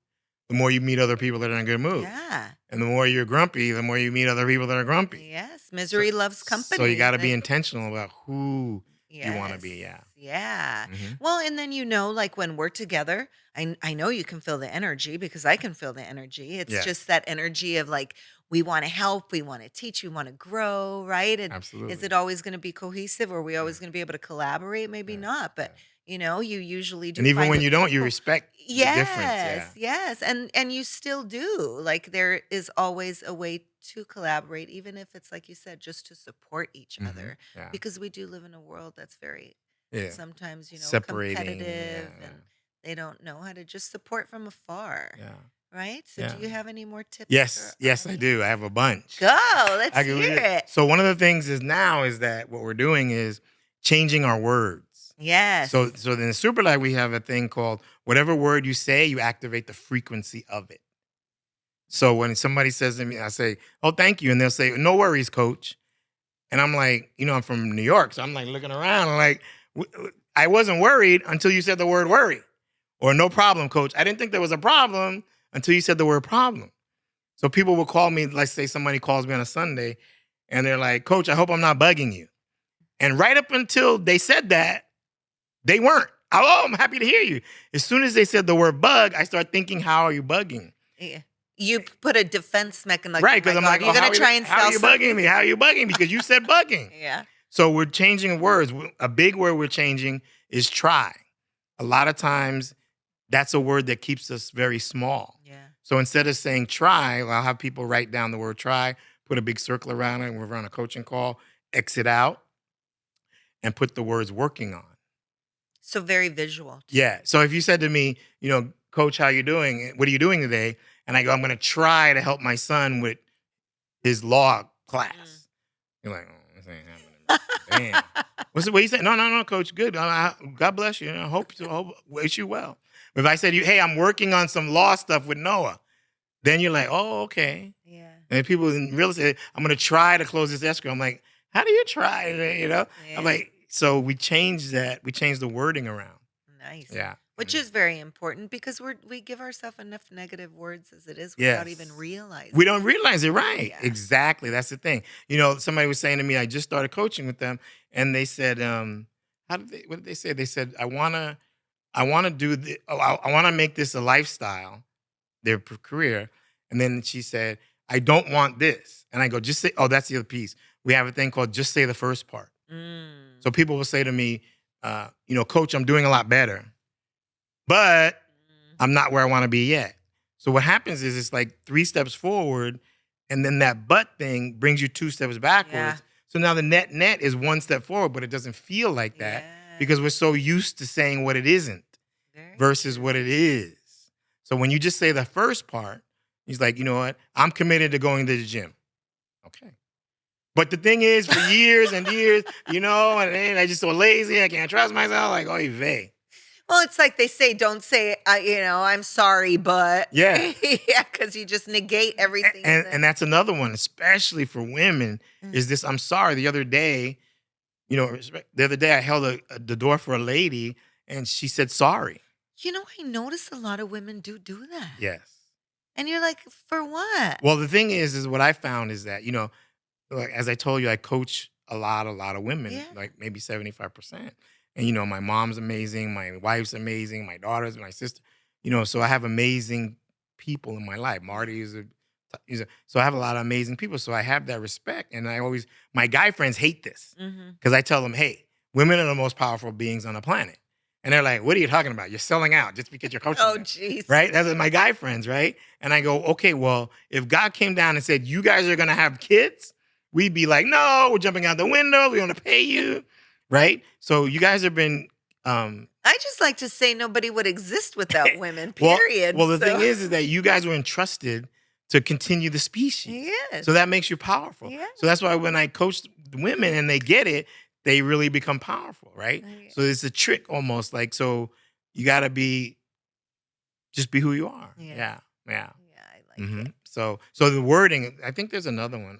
the more you meet other people that are in a good mood, Yeah. and the more you're grumpy, the more you meet other people that are grumpy. Yes, So misery loves so you company, gotta be like intentional about who you wanna yes. be, yeah. Yeah. Mhm. Well, and then like when we're together, I know you can feel the energy because I can feel the energy. It's Yes, just that energy of like we want to help, we want to teach, we want to grow, right? And is absolutely. it always going to be cohesive? Or are we Yeah, always going to be able to collaborate? Maybe yeah, not, but yeah. you usually do And even find when the you don't, you people. respect the difference, Yes, yeah. yes. And you still do. Like there is always a way to collaborate, even if it's like you said, just to support each Mhm. other Yeah, because we do live in a world that's very yeah. sometimes, Separating, competitive yeah, and they don't know how to just support from afar, yeah, right? So do yeah. you have any more tips for Yes, our yes, I do, I audience? have a bunch. Go, let's I can hear read it. it. So one of the things is now is that what we're doing is changing our words. So Yes. so in the super light, we have a thing called whatever word you say, you activate the frequency of it. So when somebody says to me, I say, "Oh, thank you," and they'll say, "No worries, coach." And I'm like, I'm from New York, so I'm like looking around, I'm like, I wasn't worried until you said the word worry, or no problem, coach. I didn't think there was a problem until you said the word problem. So people will call me, let's say somebody calls me on a Sunday, and they're like, "Coach, I hope I'm not bugging you." And right up until they said that, they weren't. Oh, I'm happy to hear you. As soon as they said the word bug, I start thinking, how are you bugging? Yeah. You put a defense mechanism like, "Oh Right, my because I'm god, like, you're oh, going to try and how are sell you bugging something?" me? How are you bugging me? Because you said bugging. Yeah. So we're changing words. A big word we're changing is try. A lot of times, that's a word that keeps us very small. Yeah. So instead of saying try, I'll have people write down the word try, put a big circle around it, and we're on a coaching call, exit out, and put the words working on. So very visual too. Yeah. So if you said to me, Coach, how you doing? What are you doing today? And I go, I'm going to try to help my son with his law Mm. class. You're like, oh, this ain't happening, man. Damn. What you say? No, no, no, coach. Good. God bless you. I hope so. Wish you well. If I said, hey, I'm working on some law stuff with Noah, then you're like, oh, okay. Yeah. And people in real estate, I'm going to try to close this escrow. I'm like, how do you try? I'm Yeah. like, so we changed that. We changed the wording around. Nice. Yeah. Which is very important because we give ourselves enough negative words as it is without even Yes. realizing. We don't realize it, right? Yeah. Exactly. That's the thing. Somebody was saying to me, I just started coaching with them, and they said, what did they say? They said, I wanna do the I wanna make this a lifestyle, their career. And then she said, I don't want this. And I go, just say, oh, that's the other piece. We have a thing called just say the first part. Mm. So people will say to me, coach, I'm doing a lot better, but Mm. I'm not where I want to be yet. So what happens is it's like 3 steps forward, and then that but thing brings you 2 steps Yeah. backwards. So now the net is 1 step forward, but it doesn't feel like that Yeah. because we're so used to saying what it isn't Very versus what true. it is. So when you just say the first part, he's like, you know what? I'm committed to going to the gym. Okay. But the thing is, for years and years, and I just so lazy, I can't trust myself. Like, oh, vey. Well, it's like they say, don't say, I'm sorry, but Yeah. yeah, because you just negate everything. And that's another one, especially for women, is this I'm sorry. The other day, I held the door for a lady and she said sorry. I notice a lot of women do that. Yes. And you're like, for what? Well, the thing is what I found is that, like, as I told you, I coach a lot of women, Yeah. like maybe 75%. And, my mom's amazing. My wife's amazing. My daughter's, my sister, so I have amazing people in my life. Marty so I have a lot of amazing people. So I have that respect. And my guy friends hate this Mm-hmm. because I tell them, hey, women are the most powerful beings on the planet. And they're like, what are you talking about? You're selling out just because you're coaching Oh, them. jeez. Right? That's my guy friends, right? And I go, okay, well, if God came down and said, you guys are going to have kids, we'd be like, no, we're jumping out the window. We want to pay you. Right? So you guys have been. I just like to say nobody would exist without women, well, period. well, the thing is that you guys were entrusted to continue the species. Yes. So that makes you powerful. Yeah. So that's why when I coach women and they get it, they really become powerful, right? Okay. So it's a trick almost like, so you got to just be who you are. Yeah. Yeah. Yeah, I like it. So the wording, I think there's another one.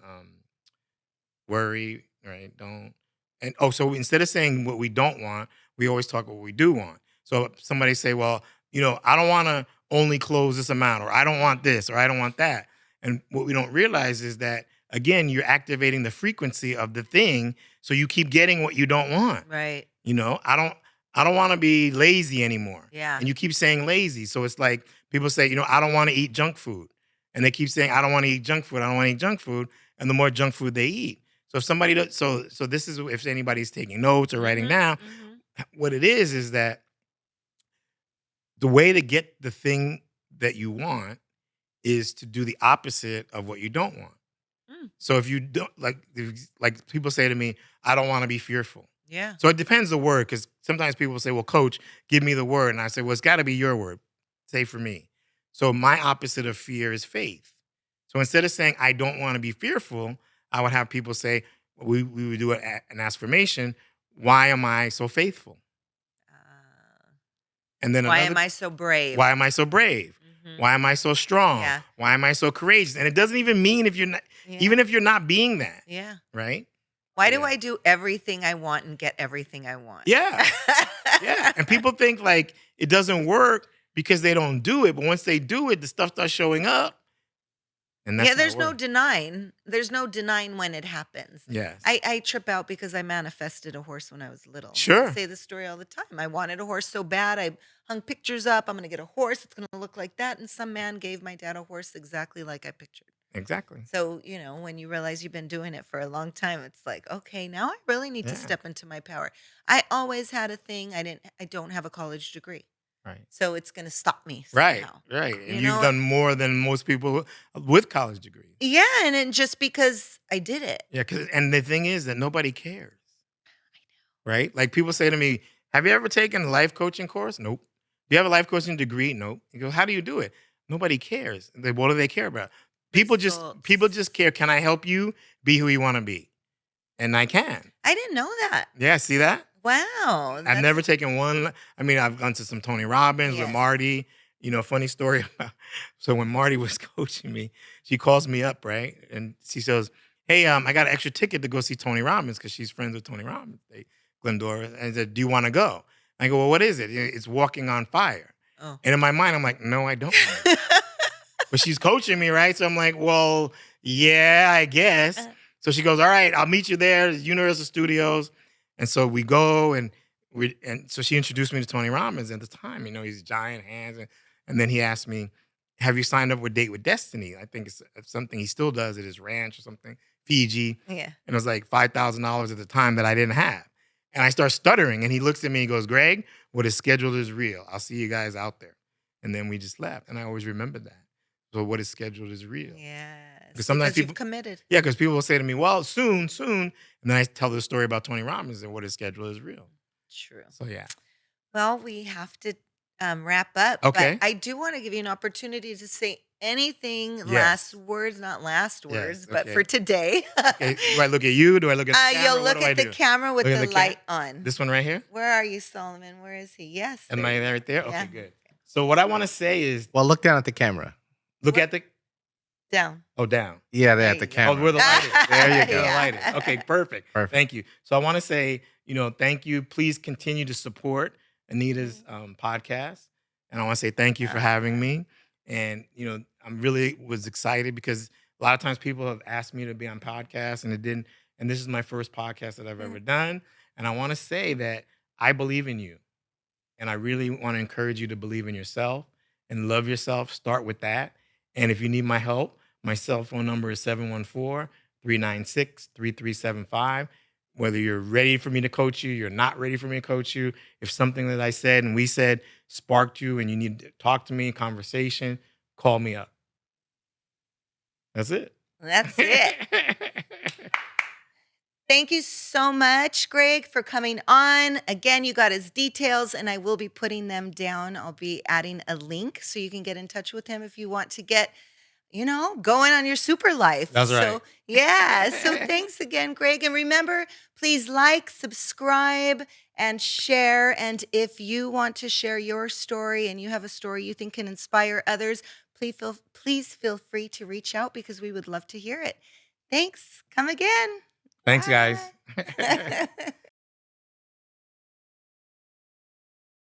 Worry, right? Don't. And so instead of saying what we don't want, we always talk what we do want. So if somebody say, well, I don't want to only close this amount, or I don't want this, or I don't want that. And what we don't realize is that, again, you're activating the frequency of the thing. So you keep getting what you don't want. Right. I don't want to be lazy anymore. Yeah. And you keep saying lazy. So it's like people say, I don't want to eat junk food. And they keep saying, I don't want to eat junk food. I don't want to eat junk food. And the more junk food they eat. So if somebody does, so this is if anybody's taking notes or writing down, what it is that the way to get the thing that you want is to do the opposite of what you don't want. Mm. So if you don't like people say to me, I don't want to be fearful. Yeah. So it depends the word, because sometimes people say, well, coach, give me the word. And I say, well, it's got to be your word. Say for me. So my opposite of fear is faith. So instead of saying, I don't want to be fearful, I would have people say, we would do an affirmation. Why am I so faithful? And then why am I so brave? Why am I so brave? Mm-hmm. Why am I so strong? Yeah. Why am I so courageous? And it doesn't even mean if you're not, even if you're not being that. Yeah. Right? Why do I do everything I want and get everything I want? Yeah. Yeah. And people think like it doesn't work because they don't do it. But once they do it, the stuff starts showing up. And that's there's no denying. There's no denying when it happens. Yes. I trip out because I manifested a horse when I was little. Sure. I say this story all the time. I wanted a horse so bad. I hung pictures up. I'm going to get a horse. It's going to look like that. And some man gave my dad a horse exactly like I pictured. Exactly. So, when you realize you've been doing it for a long time, it's like, okay, now I really need to step into my power. I always had a thing. I don't have a college degree. Right. So it's going to stop me somehow. Right. And you've done more than most people with college degrees. Yeah, and then just because I did it. Yeah, and the thing is that nobody cares. I know. Right? Like people say to me, have you ever taken a life coaching course? Nope. Do you have a life coaching degree? Nope. You go, how do you do it? Nobody cares. What do they care about? People just care. Can I help you be who you want to be? And I can. I didn't know that. Yeah, see that? Wow, I've never taken one. I mean, I've gone to some Tony Robbins with yes. Marty. Funny story. So when Marty was coaching me, she calls me up, right? And she says, "Hey, I got an extra ticket to go see Tony Robbins because she's friends with Tony Robbins, Glendora." And I said, "Do you want to go?" I go, "Well, what is it?" It's Walking on Fire. Oh. And in my mind, I'm like, "No, I don't want to." But she's coaching me, right? So I'm like, "Well, yeah, I guess." So she goes, "All right, I'll meet you there, Universal Studios." And so we go, and so she introduced me to Tony Robbins at the time. He's giant hands, and then he asked me, "Have you signed up with Date with Destiny?" I think it's something he still does at his ranch or something, Fiji. Yeah. And it was like $5,000 at the time that I didn't have. And I start stuttering, and he looks at me and goes, "Greg, what is scheduled is real. I'll see you guys out there." And then we just left, and I always remembered that. So what is scheduled is real. Yes, Because sometimes because you've people, committed. yeah, because people will say to me, "Well, soon, soon," and then I tell the story about Tony Robbins and what is scheduled is real. True. So yeah. Well, we have to wrap up, but Okay. I do want to give you an opportunity to say anything, last Yes. words, not last Yes. words, but for Okay. today. Okay. Do I look at you? Do I look at the You'll camera? What look do I at the do? camera with Look at the the cam. light on. This one right here. Where are you, Solomon? Where is he? Yes, Am there I you right there? go. Okay. Yeah. Good. So what I want to say is, Well, look down at the camera. look What? at the. Down. Oh, down. Yeah, there There at the you go. Oh, camera. where the light is. There you Where go. the Yeah. light is. Okay, perfect. Perfect. Thank you. So I want to say, thank you. Please continue to support Anita's podcast, and I want to say thank you for having me. And I'm really was excited because a lot of times people have asked me to be on podcasts, and it didn't. And this is my first podcast that I've ever done, and I want to say that I believe in you, and I really want to encourage you to believe in yourself and love yourself. Start with that. And if you need my help, my cell phone number is 714-396-3375. Whether you're ready for me to coach you, you're not ready for me to coach you, if something that I said and we said sparked you and you need to talk to me, conversation, call me up. That's it. That's it. Thank you so much, Greg, for coming on. Again, you got his details, and I will be putting them down. I'll be adding a link so you can get in touch with him if you want to get, going on your super life. That's right. So, yeah. So, thanks again, Greg. And remember, please like, subscribe, and share. And if you want to share your story and you have a story you think can inspire others, please feel free to reach out because we would love to hear it. Thanks. Come again. Thanks, guys. Bye.